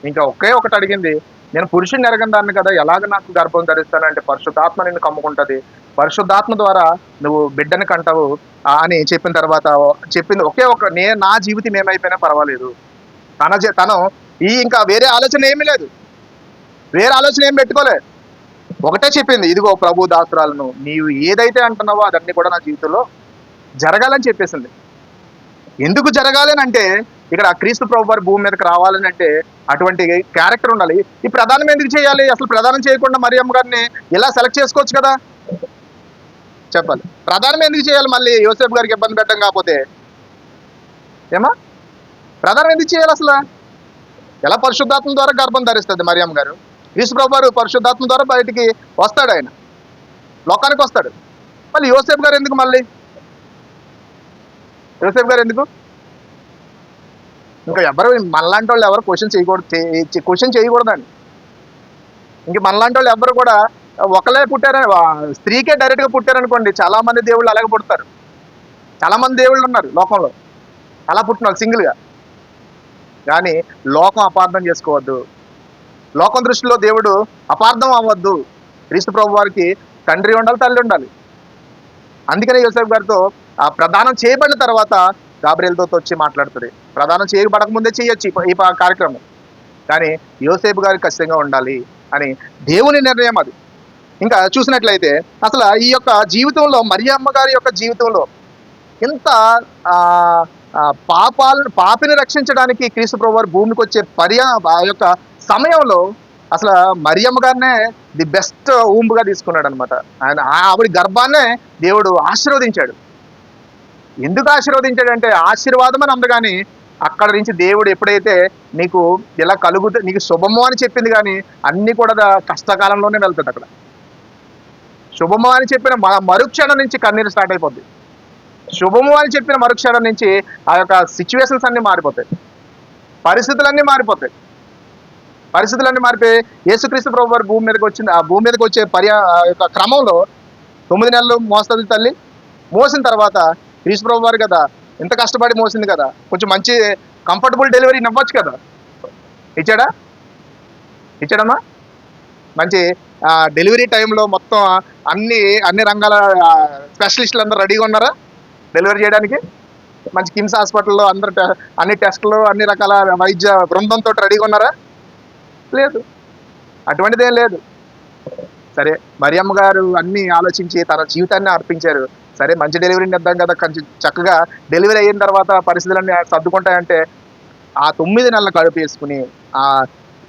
ఇంకా ఒకటి అడిగింది, నేను పురుషుని ఎరగని దాన్ని కదా ఎలాగ నాకు గర్భం ధరిస్తానంటే పరిశుద్ధాత్మ నిన్ను కమ్ముకుంటుంది, పరిశుద్ధాత్మ ద్వారా నువ్వు బిడ్డని కంటావు అని చెప్పిన తర్వాత చెప్పింది నా జీవితం ఏమైపోయినా పర్వాలేదు. తను ఇంకా వేరే ఆలోచన ఏమీ లేదు, వేరే ఆలోచన ఏం పెట్టుకోలేదు. ఒకటే చెప్పింది, ఇదిగో ప్రభు దాసురాలను, నీవు ఏదైతే అంటున్నావో అదన్నీ కూడా నా జీవితంలో జరగాలని చెప్పేసింది. ఎందుకు జరగాలని అంటే ఇక్కడ క్రీస్తు ప్రభు వారి భూమి మీదకి రావాలని అంటే అటువంటి క్యారెక్టర్ ఉండాలి. ఈ ప్రధానం ఎందుకు చేయాలి? అసలు ప్రధానం చేయకుండా మరియమ్మ గారిని ఇలా సెలెక్ట్ చేసుకోవచ్చు కదా, చెప్పాలి. ప్రధానం ఎందుకు చేయాలి? మళ్ళీ యోసేపు గారికి ఇబ్బంది పెట్టడం కాకపోతే ఏమా ప్రధానం ఎందుకు చేయాలి? అసలు ఎలా పరిశుద్ధాత్మ ద్వారా గర్భం ధరిస్తుంది మరియమ్మ గారు? క్రీస్తు ప్రభు వారు పరిశుద్ధాత్మ ద్వారా బయటికి వస్తాడు, ఆయన లోకానికి వస్తాడు. మళ్ళీ యోసేపు గారు ఎందుకు? మళ్ళీ యోసేపు గారు ఎందుకు? ఇంకా మనలాంటి వాళ్ళు ఎవరు క్వశ్చన్ చేయకూడదండి. ఇంక మనలాంటి వాళ్ళు ఎవరు కూడా ఒకలే పుట్టారని, స్త్రీకే డైరెక్ట్గా పుట్టారనుకోండి, చాలా మంది దేవుళ్ళు అలాగే పుడతారు. చాలా మంది దేవుళ్ళు ఉన్నారు లోకంలో, అలా పుట్టిన వాళ్ళు సింగిల్గా. కానీ లోకం అపార్థం చేసుకోవద్దు, లోకం దృష్టిలో దేవుడు అపార్థం అవ్వద్దు. క్రీస్తు ప్రభు వారికి తండ్రి ఉండాలి, తల్లి ఉండాలి. అందుకనే యోసేపు గారితో ఆ ప్రదానం చేయబడిన తర్వాత గాబ్రియల్తో వచ్చి మాట్లాడుతుంది. ప్రదానం చేయబడక ముందే చేయొచ్చు ఈ కార్యక్రమం, కానీ యోసేపు గారు ఖచ్చితంగా ఉండాలి అని దేవుని నిర్ణయం అది. ఇంకా చూసినట్లయితే అసలు ఈ యొక్క జీవితంలో మరియమ్మ గారి యొక్క జీవితంలో ఇంత పాపిని రక్షించడానికి క్రీస్తు ప్రభువు వారు భూమికి వచ్చే ఆ యొక్క సమయంలో అసలు మరియమ్మ గారినే ది బెస్ట్ ఊంపుగా తీసుకున్నాడు అనమాట. ఆయన ఆవిడ గర్భాన్నే దేవుడు ఆశీర్వదించాడు. ఎందుకు ఆశీర్వదించాడు అంటే ఆశీర్వాదం అని అందగాని అక్కడ నుంచి దేవుడు ఎప్పుడైతే నీకు ఇలా కలుగుతుంది, నీకు శుభము అని చెప్పింది, కానీ అన్ని కూడా కష్టకాలంలోనే వెళ్తుంది. అక్కడ శుభము అని చెప్పిన మరుక్షణం నుంచి కన్నీరు స్టార్ట్ అయిపోద్ది. శుభము అని చెప్పిన మరుక్షణం నుంచి ఆ యొక్క సిచ్యువేషన్స్ అన్ని మారిపోతాయి, పరిస్థితులన్నీ మారిపోతాయి. పరిస్థితులన్నీ మారిపోయి యేసుక్రీస్తు ప్రభు వారు భూమి మీదకి వచ్చే యొక్క క్రమంలో 9 నెలలు మోస్తుంది తల్లి. మోసిన తర్వాత క్రీస్తు ప్రభు వారు కదా ఎంత కష్టపడి మోసింది కదా, కొంచెం మంచి కంఫర్టబుల్ డెలివరీ ఇవ్వచ్చు కదా. ఇచ్చాడమ్మా. మంచి డెలివరీ టైంలో మొత్తం అన్ని రంగాల స్పెషలిస్టులు అందరూ రెడీగా ఉన్నారా డెలివరీ చేయడానికి? మంచి కిమ్స్ హాస్పిటల్లో అందరు అన్ని టెస్టులు అన్ని రకాల వైద్య బృందంతో రెడీగా ఉన్నారా? లేదు, అటువంటిదేం లేదు. సరే, మరియమ్మ గారు అన్ని ఆలోచించి తన జీవితాన్ని అర్పించారు. సరే, మంచి డెలివరీని ఇద్దాం కదా, కొంచెం చక్కగా డెలివరీ అయిన తర్వాత పరిస్థితులన్నీ సర్దుకుంటాయంటే ఆ 9 నెలల కడుపు వేసుకుని ఆ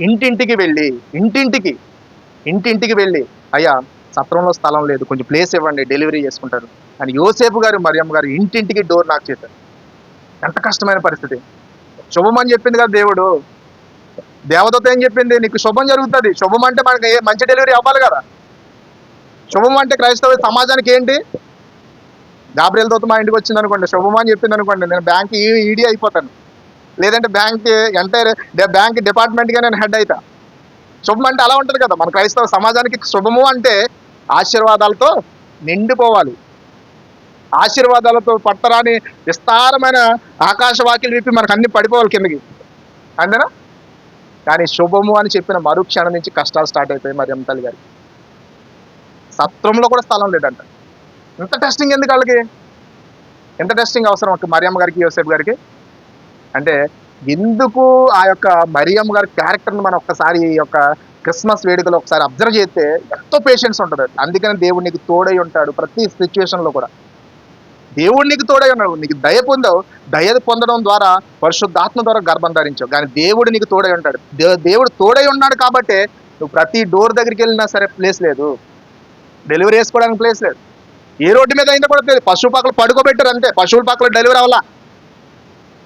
ఇంటింటికి వెళ్ళి అయ్యా సత్రంలో స్థలం లేదు, కొంచెం ప్లేస్ ఇవ్వండి, డెలివరీ చేసుకుంటారు అని యోసేపు గారు మరియమ్మ గారు ఇంటింటికి డోర్ నాక్ చేశారు. ఎంత కష్టమైన పరిస్థితి. శుభం అని చెప్పింది కదా దేవుడు. దేవదత్త ఏం చెప్పింది? నీకు శుభం జరుగుతుంది. శుభం అంటే మనకి మంచి డెలివరీ అవ్వాలి కదా. శుభం అంటే క్రైస్తవ సమాజానికి ఏంటి? గాబ్రియల్ దూత మా ఇంటికి వచ్చింది అనుకోండి, శుభం అని చెప్పింది అనుకోండి, నేను బ్యాంక్ ఈడీ అయిపోతాను, లేదంటే బ్యాంక్ డిపార్ట్మెంట్గా నేను హెడ్ అవుతా. శుభం అంటే అలా ఉంటుంది కదా మన క్రైస్తవ సమాజానికి. శుభము అంటే ఆశీర్వాదాలతో నిండిపోవాలి, ఆశీర్వాదాలతో పట్టరాని విస్తారమైన ఆకాశవాకిలు విప్పి మనకు అన్ని పడిపోవాలి కిందకి, అంతేనా? కానీ శుభము అని చెప్పిన మరుక్షణం నుంచి కష్టాలు స్టార్ట్ అయిపోయి మరియమ్మ తల్లి గారికి. సత్రంలో కూడా స్థలం లేదంట. ఇంత టెస్టింగ్ ఎందుకు వాళ్ళకి? ఎంత టెస్టింగ్ అవసరం మరియమ్మ గారికి యోసేపు గారికి అంటే? ఎందుకు ఆ యొక్క మరియమ్మ గారి క్యారెక్టర్ని మనం ఒక్కసారి ఈ యొక్క క్రిస్మస్ వేడుకలో ఒకసారి అబ్జర్వ్ చేస్తే ఎంతో పేషెన్స్ ఉంటుంది. అందుకని దేవుడు నీకు తోడై ఉంటాడు ప్రతి సిచ్యువేషన్లో కూడా. దేవుడు నీకు తోడై ఉన్నాడు. నీకు దయ పొందావు, దయ పొందడం ద్వారా పరిశుద్ధాత్మ ద్వారా గర్భం ధరించావు, కానీ దేవుడు నీకు తోడై ఉంటాడు. దేవుడు తోడై ఉన్నాడు కాబట్టి నువ్వు ప్రతి డోర్ దగ్గరికి వెళ్ళినా సరే ప్లేస్ లేదు, డెలివరీ చేసుకోవడానికి ప్లేస్ లేదు. ఏ రోడ్డు మీద అయిందో కూడా తెలియదు. పశువు పాకలు పడుకోబెట్టారు అంతే, పశువుల పాకలు డెలివరీ అవ్వాలా.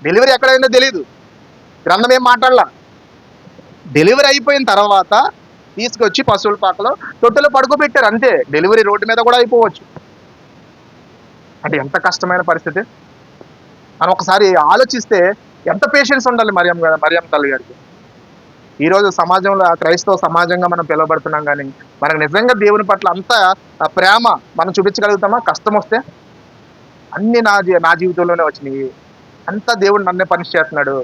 డెలివరీ ఎక్కడైందో తెలియదు, గ్రంథం ఏం మాట్లాడలా. డెలివరీ అయిపోయిన తర్వాత తీసుకొచ్చి పశువుల పాకలో తొట్టెలో పడుకోబెట్టారు అంతే. డెలివరీ రోడ్డు మీద కూడా అయిపోవచ్చు. అంటే ఎంత కష్టమైన పరిస్థితి. మనం ఒకసారి ఆలోచిస్తే ఎంత పేషెన్స్ ఉండాలి మరియమ్మ తల్లి గారికి. ఈరోజు సమాజంలో క్రైస్తవ సమాజంగా మనం పిలువబడుతున్నాం, కానీ మనకు నిజంగా దేవుని పట్ల అంత ప్రేమ మనం చూపించగలుగుతామా? కష్టం వస్తే అన్నీ నా జీవితంలోనే వచ్చినాయి, అంతా దేవుడు నన్నే పనిష్ చేస్తున్నాడు,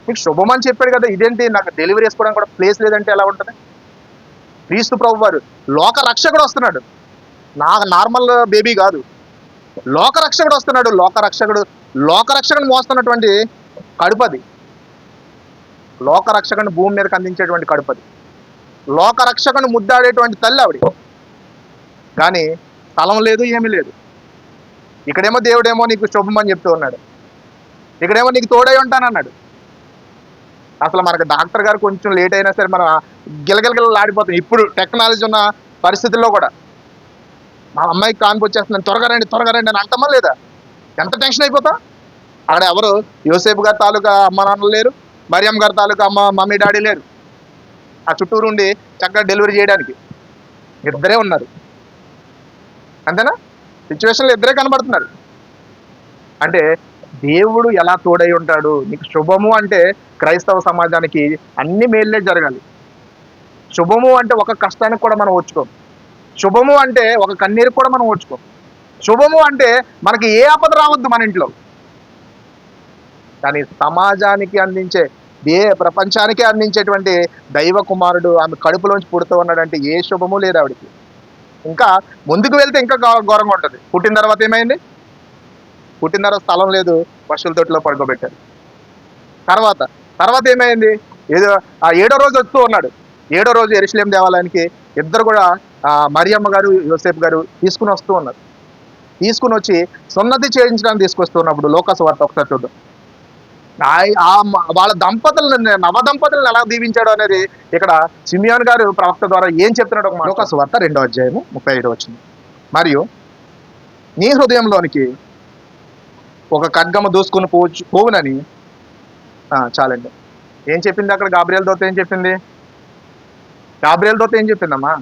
మీకు శుభం అని చెప్పాడు కదా, ఇదేంటి నాకు డెలివరీ చేసుకోవడానికి కూడా ప్లేస్ లేదంటే ఎలా ఉంటుంది? క్రీస్తు ప్రభు వారు లోక రక్షకుడు వస్తున్నాడు, నార్మల్ బేబీ కాదు, లోక రక్షకుడు వస్తున్నాడు. లోక రక్షకుడు మోస్తున్నటువంటి కడుపది, లోక రక్షకుని భూమి మీదకి అందించేటువంటి కడుపది, లోక రక్షకుని ముద్దాడేటువంటి తల్లి ఆవిడ. కానీ స్థలం లేదు, ఏమీ లేదు. ఇక్కడేమో దేవుడేమో నీకు శుభం అని చెప్తూ ఉన్నాడు, ఇక్కడేమో నీకు తోడై ఉంటానన్నాడు. అసలు మనకు డాక్టర్ గారు కొంచెం లేట్ అయినా సరే మనం గిలగిలగిలాడిపోతాం. ఇప్పుడు టెక్నాలజీ ఉన్న పరిస్థితుల్లో కూడా మా అమ్మాయికి కాన్పు వచ్చేస్తున్నాను, త్వరగా రండి అని అంటామా లేదా? ఎంత టెన్షన్ అయిపోతాం. అక్కడ ఎవరు యోసేపు గారి తాలూకా అమ్మ నాన్నలు లేరు, మరియమ్మ గారి తాలూకా మమ్మీ డాడీ లేరు. ఆ చుట్టూరు ఉండి చక్కగా డెలివరీ చేయడానికి ఇద్దరే ఉన్నారు, అంతేనా? సిచ్యువేషన్లో ఇద్దరే కనబడుతున్నారు. అంటే దేవుడు ఎలా తోడై ఉంటాడు. నీకు శుభము అంటే క్రైస్తవ సమాజానికి అన్ని మేళ్ళే జరగాలి. శుభము అంటే ఒక కష్టానికి కూడా మనం ఓర్చుకోం. శుభము అంటే ఒక కన్నీరు కూడా మనం ఓర్చుకోం. శుభము అంటే మనకి ఏ ఆపద రావద్దు మన ఇంట్లో. కానీ సమాజానికి అందించే ప్రపంచానికి అందించేటువంటి దైవ కుమారుడు ఆమె కడుపులోంచి పుడుతూ ఉన్నాడంటే ఏ శుభము లేదు ఆవిడికి. ఇంకా ముందుకు వెళ్తే ఇంకా ఘోరంగా ఉంటుంది. పుట్టిన తర్వాత ఏమైంది? పుట్టిన తర్వాత స్థలం లేదు, పశువుల తొట్టిలో పడుకోబెట్టారు. తర్వాత తర్వాత ఏమైంది? ఏదో ఆ 7వ రోజు వస్తూ ఉన్నాడు. 7వ రోజు యెరూషలేము దేవాలయానికి ఇద్దరు కూడా మరియమ్మ గారు, యోసేపు గారు తీసుకుని వస్తూ ఉన్నారు. తీసుకుని వచ్చి సున్నతి చేయించడానికి తీసుకొస్తున్నప్పుడు లోకాసు వార్త ఒకసారి చూద్దాం. వాళ్ళ దంపతులను, నవ దంపతులను ఎలా దీవించాడు అనేది ఇక్కడ సిమియోన్ గారు ప్రవక్త ద్వారా ఏం చెప్తున్నాడు ఒక లోకాసు వార్త 2వ అధ్యాయము 37 వచ్చింది. మరియు నీ హృదయంలోనికి ఒక ఖడ్గము దూసుకుని పోవునని చాలండి. ఏం చెప్పింది అక్కడ? గాబ్రియల్ దూత ఏం చెప్పింది? గాబ్రియల్ దూత ఏం చెప్పిందమ్మా?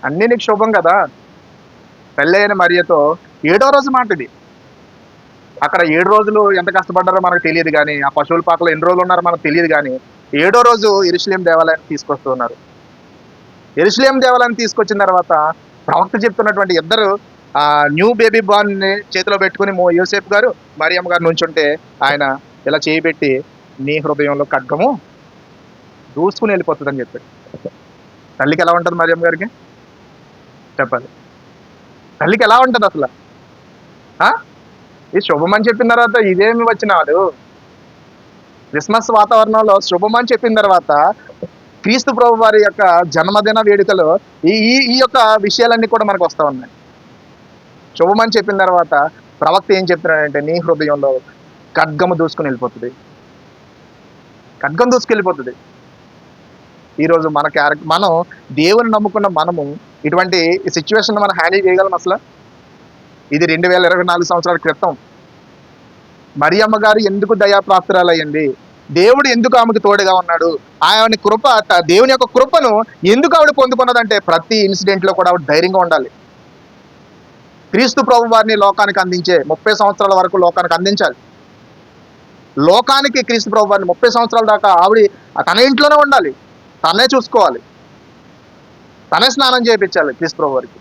అన్నీ నీకు శుభం కదా. పెళ్ళైన మరియతో 7వ రోజు మాట ఇది. అక్కడ 7 రోజులు ఎంత కష్టపడ్డారో మనకు తెలియదు కానీ, ఆ పశువుల పాకలో ఎన్ని రోజులు ఉన్నారో మనకు తెలియదు కానీ, 7వ రోజు యెరూషలేము దేవాలయాన్ని తీసుకొస్తూ ఉన్నారు. యెరూషలేము దేవాలయాన్ని తీసుకొచ్చిన తర్వాత ప్రవక్త చెప్తున్నటువంటి ఇద్దరు న్యూ బేబీ బార్న్ ని చేతిలో పెట్టుకుని యోసేపు గారు, మరియమ్మ గారు నుంచుంటే ఆయన ఇలా చేయబెట్టి నీ హృదయంలో ఖడ్గము దూసుకుని వెళ్ళిపోతుందని చెప్పాడు. తల్లికి ఎలా ఉంటుంది? మరియమ్మ గారికి చెప్పాలి. తల్లికి ఎలా ఉంటుంది అసలు? ఈ శుభమని చెప్పిన తర్వాత ఇదేమి వచ్చినాడు? క్రిస్మస్ వాతావరణంలో శుభమని చెప్పిన తర్వాత క్రీస్తు ప్రభు వారి యొక్క జన్మదిన వేడుకలో ఈ యొక్క విషయాలన్నీ కూడా మనకు వస్తూ ఉన్నాయి. శుభమని చెప్పిన తర్వాత ప్రవక్త ఏం చెప్తున్నాడంటే నీ హృదయంలో ఖడ్గము దూసుకుని వెళ్ళిపోతుంది. ఖడ్గం దూసుకెళ్ళిపోతుంది. ఈరోజు మనం దేవుని నమ్ముకున్న మనము ఇటువంటి సిచ్యువేషన్ మనం హ్యాండిల్ చేయగలం అసలు? ఇది 2024 సంవత్సరాల క్రితం. మరియమ్మ గారు ఎందుకు దయాప్రాప్తురాలయ్యింది? దేవుడు ఎందుకు ఆమెకు తోడుగా ఉన్నాడు? ఆయన కృప, దేవుని యొక్క కృపను ఎందుకు ఆవిడ పొందుకున్నదంటే ప్రతి ఇన్సిడెంట్లో కూడా ఆవిడ ధైర్యంగా ఉండాలి. క్రీస్తు ప్రభు వారిని లోకానికి అందించే 30 సంవత్సరాల వరకు లోకానికి అందించాలి. లోకానికి క్రీస్తు ప్రభు వారిని 30 సంవత్సరాల దాకా ఆవిడ తన ఇంట్లోనే ఉండాలి, తనే చూసుకోవాలి, తనే స్నానం చేయించాలి క్రీస్తు ప్రభు వారికి.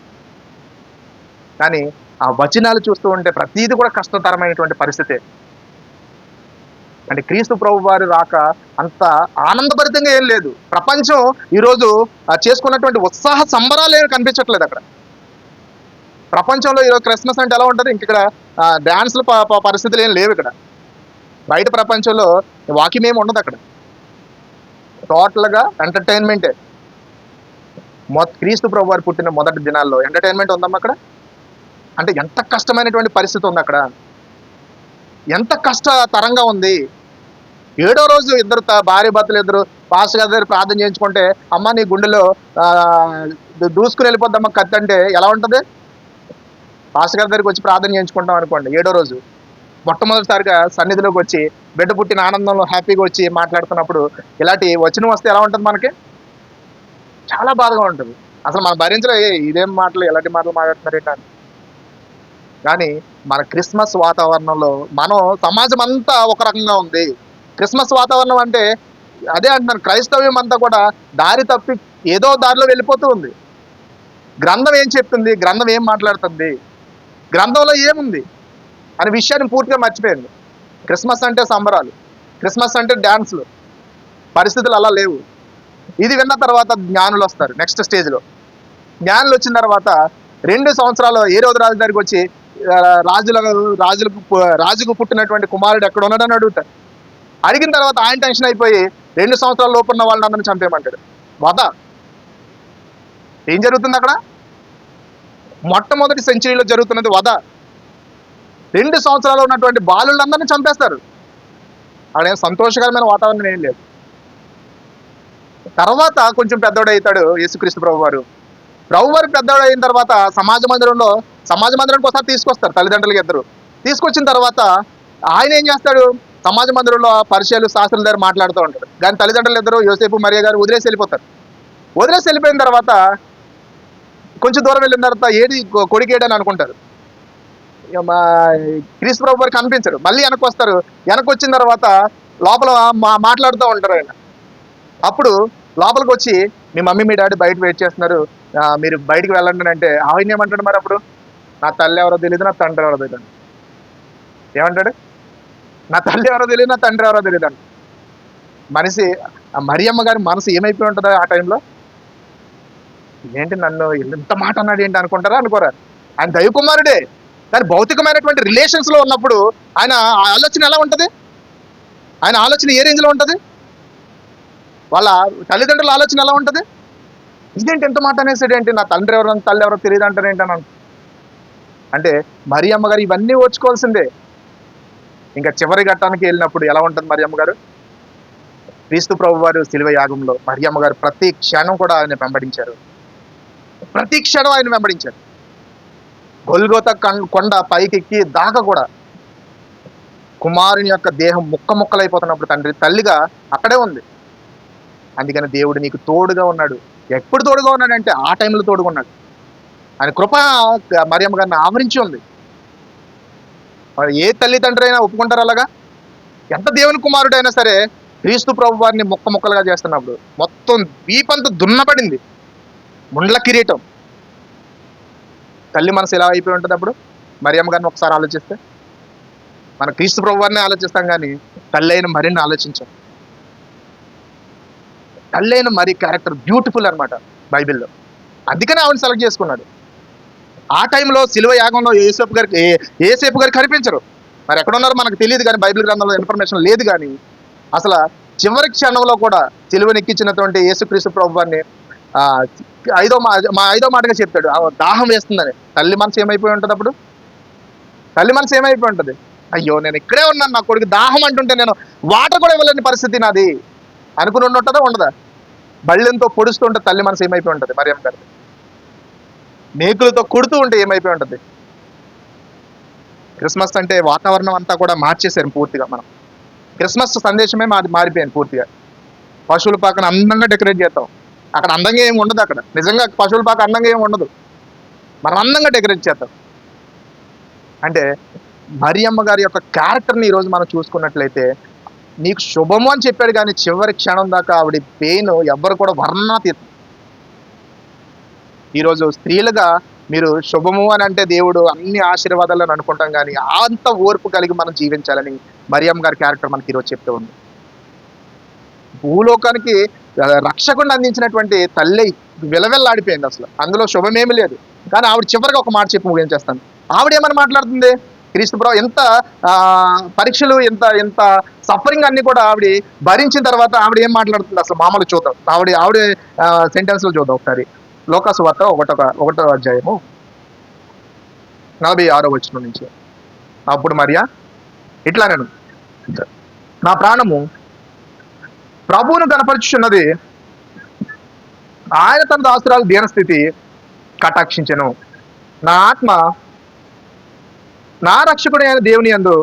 కానీ ఆ వచనాలు చూస్తూ ఉంటే ప్రతీది కూడా కష్టతరమైనటువంటి పరిస్థితే. అంటే క్రీస్తు ప్రభు వారి రాక అంత ఆనందభరితంగా ఏం లేదు. ప్రపంచం ఈరోజు చేసుకున్నటువంటి ఉత్సాహ సంబరాలు ఏమి కనిపించట్లేదు అక్కడ. ప్రపంచంలో ఈరోజు క్రిస్మస్ అంటే ఎలా ఉంటుంది? ఇంక ఇక్కడ డ్యాన్స్లు పరిస్థితులు ఏం లేవు. ఇక్కడ బయట ప్రపంచంలో వాకింగ్ ఏమి ఉండదు. అక్కడ టోటల్గా ఎంటర్టైన్మెంటే. క్రీస్తు ప్రభు వారు పుట్టిన మొదటి దినాల్లో ఎంటర్టైన్మెంట్ ఉందమ్మా అక్కడ. అంటే ఎంత కష్టమైనటువంటి పరిస్థితి ఉంది అక్కడ, ఎంత కష్టతరంగా ఉంది. 7వ రోజు ఇద్దరు భార్య భర్తలు ఇద్దరు పాస్టర్ గారి దగ్గర ప్రార్థన చేయించుకుంటే అమ్మ నీ గుండెలో దూసుకుని వెళ్ళిపోద్దమ్మా కత్తి అంటే ఎలా ఉంటుంది? పాస్టర్ గారి దగ్గరికి వచ్చి ప్రార్థన చేయించుకుంటాం అనుకోండి, 7వ రోజు మొట్టమొదటిసారిగా సన్నిధిలోకి వచ్చి బిడ్డ పుట్టిన ఆనందంలో హ్యాపీగా వచ్చి మాట్లాడుతున్నప్పుడు ఇలాంటి వచనం వస్తే ఎలా ఉంటుంది? మనకి చాలా బాధగా ఉంటుంది. అసలు మనం భరించలే, ఇదేం మాటలు, ఎలాంటి మాటలు మాట్లాడుతున్నారేంటి. కానీ మన క్రిస్మస్ వాతావరణంలో మనం సమాజం అంతా ఒక రకంగా ఉంది. క్రిస్మస్ వాతావరణం అంటే అదే అంటున్నాను, క్రైస్తవ్యం అంతా కూడా దారి తప్పి ఏదో దారిలో వెళ్ళిపోతూ ఉంది. గ్రంథం ఏం చెప్తుంది, గ్రంథం ఏం మాట్లాడుతుంది, గ్రంథంలో ఏముంది అనే విషయాన్ని పూర్తిగా మర్చిపోయింది. క్రిస్మస్ అంటే సంబరాలు, క్రిస్మస్ అంటే డ్యాన్స్లు. పరిస్థితులు అలా లేవు. ఇది విన్న తర్వాత జ్ఞానులు వస్తారు. నెక్స్ట్ స్టేజ్లో జ్ఞానులు వచ్చిన తర్వాత 2 సంవత్సరాలు హేరోదు రాజు దగ్గరికి వచ్చి రాజుకు పుట్టినటువంటి కుమారుడు ఎక్కడ ఉన్నాడని అడుగుతారు. అడిగిన తర్వాత ఆయన టెన్షన్ అయిపోయి 2 సంవత్సరాల లోపు ఉన్న వాళ్ళని అందరినీ చంపేయమంటాడు. వధ. ఏం జరుగుతుంది అక్కడ? మొట్టమొదటి సెంచరీలో జరుగుతున్నది వధ. 2 సంవత్సరాలు ఉన్నటువంటి బాలులందరినీ చంపేస్తారు. అక్కడ ఏం సంతోషకరమైన వాతావరణం ఏం లేదు. తర్వాత కొంచెం పెద్దోడు అవుతాడు యేసుక్రీస్తు ప్రభు వారు పెద్దోడు అయిన తర్వాత సమాజ మందిరానికి ఒకసారి తీసుకొస్తారు తల్లిదండ్రులకి ఇద్దరు. తీసుకొచ్చిన తర్వాత ఆయన ఏం చేస్తాడు? సమాజ మందిరంలో పరిచయాలు శాస్త్రుల దగ్గర మాట్లాడుతూ ఉంటాడు. కానీ తల్లిదండ్రులు ఇద్దరు యోసేపు మరియ గారు వదిలేసి వెళ్ళిపోతారు. వదిలేసి వెళ్ళిపోయిన తర్వాత కొంచెం దూరం వెళ్ళిన తర్వాత ఏది కొడికేడని అనుకుంటారు. క్రీస్తు ప్రభు వారికి కనిపించరు. మళ్ళీ వెనక్కి వస్తారు. వెనక్కి వచ్చిన తర్వాత లోపల మాట్లాడుతూ ఉంటారు ఆయన. అప్పుడు లోపలికి వచ్చి మీ మమ్మీ మీ డాడీ బయట వెయిట్ చేస్తున్నారు, మీరు బయటికి వెళ్ళండి అంటే ఆయన ఏమంటాడు? మరి అప్పుడు నా తల్లి ఎవరో తెలియదు, నా తండ్రి ఎవరో తెలియదు. ఏమంటాడు? నా తల్లి ఎవరో తెలియదు, నా తండ్రి ఎవరో తెలియదు అని. మరియమ్మ గారి మనసు ఏమైపోయి ఉంటుందో ఆ టైంలో? ఏంటి నన్ను ఎంత మాట అన్నాడు ఏంటి అనుకుంటారా అనుకోరా? ఆయన దైవకుమారుడే, కానీ భౌతికమైనటువంటి రిలేషన్స్ లో ఉన్నప్పుడు ఆయన ఆలోచన ఎలా ఉంటది? ఆయన ఆలోచన ఏ రేంజ్ లో ఉంటది? వాళ్ళ తల్లిదండ్రుల ఆలోచన ఎలా ఉంటది? ఇదేంటి ఎంత మాట అనేసాడు ఏంటి, నా తండ్రి ఎవరో తల్లి ఎవరో తెలియదు అంటారు ఏంటి అని అంటే మరి అమ్మగారు ఇవన్నీ ఓర్చుకోవాల్సిందే. ఇంకా చివరి ఘట్టానికి వెళ్ళినప్పుడు ఎలా ఉంటుంది మరి అమ్మగారు? క్రీస్తు ప్రభు వారు శిలువ యాగంలో మరి అమ్మగారు ప్రతి క్షణం కూడా ఆయన వెంబడించారు. ప్రతి క్షణం ఆయన వెంబడించారు. గొల్గోత కొండ పైకెక్కి దాకా కూడా కుమారుని యొక్క దేహం ముక్క ముక్కలైపోతున్నప్పుడు తల్లిగా అక్కడే ఉంది. అందుకని దేవుడు నీకు తోడుగా ఉన్నాడు. ఎప్పుడు తోడుగా ఉన్నాడంటే ఆ టైంలో తోడుగా ఉన్నాడు. ఆయన కృప మరియమ్మ గారిని ఆవరించి ఉంది. ఏ తల్లిదండ్రి అయినా ఒప్పుకుంటారు అలాగా? ఎంత దేవుని కుమారుడైనా సరే క్రీస్తు ప్రభు వారిని ముక్క ముక్కలుగా చేస్తున్నప్పుడు మొత్తం వీపంతా దున్నపడింది, ముండ్ల కిరీటం. తల్లి మనసు ఎలా అయిపోయి ఉంటుంది అప్పుడు? మరియమ్మ గారిని ఒకసారి ఆలోచిస్తే, మన క్రీస్తు ప్రభు వారిని ఆలోచిస్తాం కానీ తల్లి అయిన మరిన్ని ఆలోచించాం. తల్లి అయిన మరి క్యారెక్టర్ బ్యూటిఫుల్ అనమాట బైబిల్లో. అందుకనే ఆవిడని సెలెక్ట్ చేసుకున్నాడు. ఆ టైంలో శిలువ యాగంలో ఏసేపు గారు కనిపించరు. మరి ఎక్కడ ఉన్నారో మనకు తెలియదు, కానీ బైబిల్ గ్రంథంలో ఇన్ఫర్మేషన్ లేదు. కానీ అసలు చివరి క్షణంలో కూడా సిలువనెక్కించినటువంటి యేసుక్రీస్తు ప్రభు వారిని ఐదో మాటగా చెప్తాడు, దాహం వేస్తుందని. తల్లి మనసు ఏమైపోయి ఉంటుంది అప్పుడు? తల్లి మనసు ఏమైపోయి ఉంటుంది? అయ్యో నేను ఇక్కడే ఉన్నాను, నా కొడుకు దాహం అంటుంటే నేను వాటర్ కూడా ఇవ్వలేని పరిస్థితి నాది అనుకుని ఉంటుందా ఉండదా? బళ్ళెంతో పొడుస్తుంటే తల్లి మనసు ఏమైపోయి ఉంటుంది మరియమ్మ గారు? మేకులతో కొడుతూ ఉంటే ఏమైపోయి ఉంటుంది? క్రిస్మస్ అంటే వాతావరణం అంతా కూడా మార్చేశారు పూర్తిగా. మనం క్రిస్మస్ సందేశమే మారిపోయింది పూర్తిగా. పశువుల పాకను అందంగా డెకరేట్ చేస్తాం. అక్కడ అందంగా ఏమి ఉండదు. అక్కడ నిజంగా పశువుల పాక అందంగా ఏమి ఉండదు, మనం అందంగా డెకరేట్ చేస్తాం. అంటే మరియమ్మ గారి యొక్క క్యారెక్టర్ని ఈరోజు మనం చూసుకున్నట్లయితే నీకు శుభము అని చెప్పాడు, కానీ చివరి క్షణం దాకా ఆవిడ పెయిన్ ఎవ్వరు కూడా వర్ణనాతీతం. ఈరోజు స్త్రీలుగా మీరు శుభము అని అంటే దేవుడు అన్ని ఆశీర్వాదాలను అనుకుంటాం, కానీ అంత ఓర్పు కలిగి మనం జీవించాలని మరియమ్మ గారి క్యారెక్టర్ మనకి ఈరోజు చెప్తూ ఉంది. భూలోకానికి రక్షకుడిని అందించినటువంటి తల్లి విలవెల్లాడిపోయింది. అసలు అందులో శుభమేమి లేదు. కానీ ఆవిడ చివరిగా ఒక మాట చెప్పి ముగించేస్తాను. ఆవిడ ఏమని మాట్లాడుతుంది? క్రీస్తు ప్రభు ఎంత పరీక్షలు, ఎంత సఫరింగ్ అన్ని కూడా ఆవిడ భరించిన తర్వాత ఆవిడ ఏం మాట్లాడుతుంది అసలు మామూలు చూద్దాం. ఆవిడ సెంటెన్స్లో చూద్దాం ఒకసారి. లోకాసు వార్త 1వ అధ్యాయము 46వ వచనం నుంచి. అప్పుడు మరియా ఇట్లా, నేను నా ప్రాణము ప్రభువును కనపరుచుచున్నది, ఆయన తన దాసురాలు దీనస్థితి కటాక్షించెను. నా ఆత్మ నా రక్షకుడు అయిన దేవుని యందు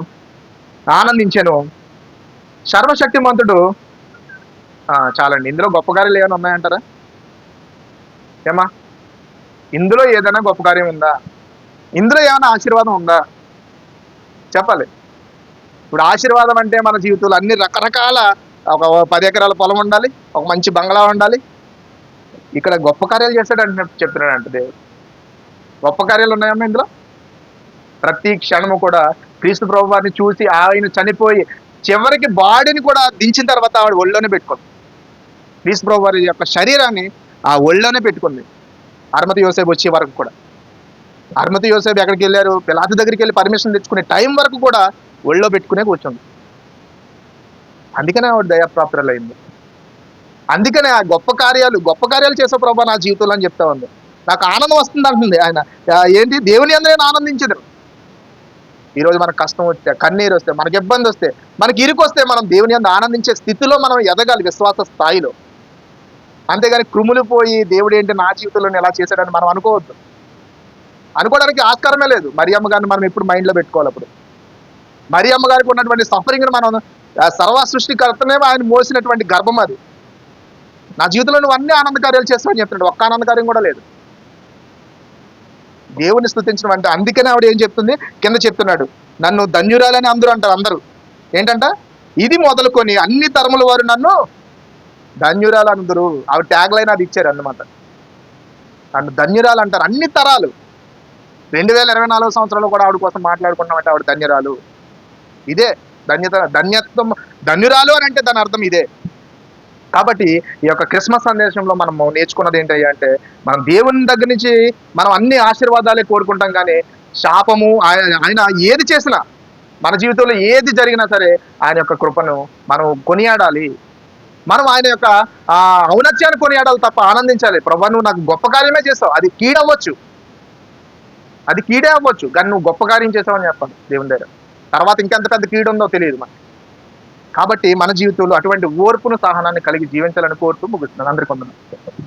ఆనందించెను. సర్వశక్తిమంతుడు. చాలండి. ఇందులో గొప్ప కార్యాలు ఏమైనా ఉన్నాయంటారా? ఏమా ఇందులో ఏదైనా గొప్ప కార్యం ఉందా? ఇందులో ఏమైనా ఆశీర్వాదం ఉందా? చెప్పాలి. ఇప్పుడు ఆశీర్వాదం అంటే మన జీవితంలో అన్ని రకరకాల, ఒక 10 ఎకరాల పొలం ఉండాలి, ఒక మంచి బంగ్లా ఉండాలి. ఇక్కడ గొప్ప కార్యాలు చేస్తాడంటే చెప్తున్నాడంట దేవుడు. గొప్ప కార్యాలు ఉన్నాయమ్మా ఇందులో? ప్రతి క్షణము కూడా క్రీస్తు ప్రభు వారిని చూసి ఆయన చనిపోయి చివరికి బాడీని కూడా దించిన తర్వాత ఆవిడ ఒళ్ళోనే పెట్టుకుంది. క్రీస్తు ప్రభు వారి యొక్క శరీరాన్ని ఆ ఒళ్ళోనే పెట్టుకుంది. అర్మతి యోసేపు వచ్చే వరకు కూడా. అర్మతి యోసేపు ఎక్కడికి వెళ్ళారు? పిలాతు దగ్గరికి వెళ్ళి పర్మిషన్ తెచ్చుకునే టైం వరకు కూడా ఒళ్ళో పెట్టుకునే కూర్చుంది. అందుకనే ఆవిడ దయాప్రాప్తురాలు అయింది. అందుకనే ఆ గొప్ప కార్యాలు చేసే ప్రభా నా జీవితంలో అని చెప్తా ఉంది. నాకు ఆనందం వస్తుంది అంటుంది. ఆయన ఏంటి? దేవుని అందరూ ఆనందించదు. ఈరోజు మనకు కష్టం వస్తే, కన్నీరు వస్తే, మనకి ఇబ్బంది వస్తే, మనకి ఇరుకు వస్తే మనం దేవుని అందు ఆనందించే స్థితిలో మనం ఎదగాలి, విశ్వాస స్థాయిలో. అంతేగాని క్రుములు పోయి దేవుడు ఏంటి నా జీవితంలో ఎలా చేశాడని మనం అనుకోవద్దు. అనుకోవడానికి ఆస్కారమే లేదు. మరియమ్మ గారిని మనం ఎప్పుడు మైండ్లో పెట్టుకోవాలి. అప్పుడు మరియమ్మ గారికి ఉన్నటువంటి సఫరింగ్ని మనం, సర్వ సృష్టికర్తనే ఆయన మోసినటువంటి గర్భం అది. నా జీవితంలో నువ్వు అన్ని ఆనందకార్యాలు చేస్తావని చెప్తున్నాడు, ఒక్క ఆనందకార్యం కూడా లేదు. దేవుని స్తుతించడం అంటే. అందుకనే ఆవిడ ఏం చెప్తుంది కింద చెప్తున్నాడు, నన్ను ధన్యురాలని అందరూ అంటారు. అందరూ ఏంటంట? ఇది మొదలుకొని అన్ని తరముల వారు నన్ను ధన్యురాలు అందరూ. ఆవిడ ట్యాగ్ లైన్ అది ఇచ్చారు అన్నమాట. నన్ను ధన్యురాలు అంటారు అన్ని తరాలు. 2024 సంవత్సరంలో కూడా ఆవిడ కోసం మాట్లాడుకున్నామంటే ఆవిడ ధన్యురాలు. ఇదే ధన్యత్వం. ధన్యురాలు అని అంటే దాని అర్థం ఇదే. కాబట్టి ఈ యొక్క క్రిస్మస్ సందేశంలో మనం నేర్చుకున్నది ఏంటి అంటే, మనం దేవుని దగ్గర నుంచి మనం అన్ని ఆశీర్వాదాలే కోరుకుంటాం, కానీ శాపము ఆయన ఏది చేసినా, మన జీవితంలో ఏది జరిగినా సరే ఆయన యొక్క కృపను మనం కొనియాడాలి. మనం ఆయన యొక్క ఔన్నత్యాన్ని కొనియాడాలి తప్ప ఆనందించాలి. ప్రభా, నువ్వు నాకు గొప్ప కార్యమే చేస్తావు. అది కీడవ్వచ్చు, అది కీడే అవ్వచ్చు, కానీ నువ్వు గొప్ప కార్యం చేసావని చెప్పాలి దేవుని దగ్గర. తర్వాత ఇంకెంత పెద్ద కీడు ఉందో తెలియదు మనకి. కాబట్టి మన జీవితంలో అటువంటి ఓర్పును, సహనాన్ని కలిగి జీవించాలని కోరుతూ ముగిస్తున్నాను. అందరికీ వందనాలు.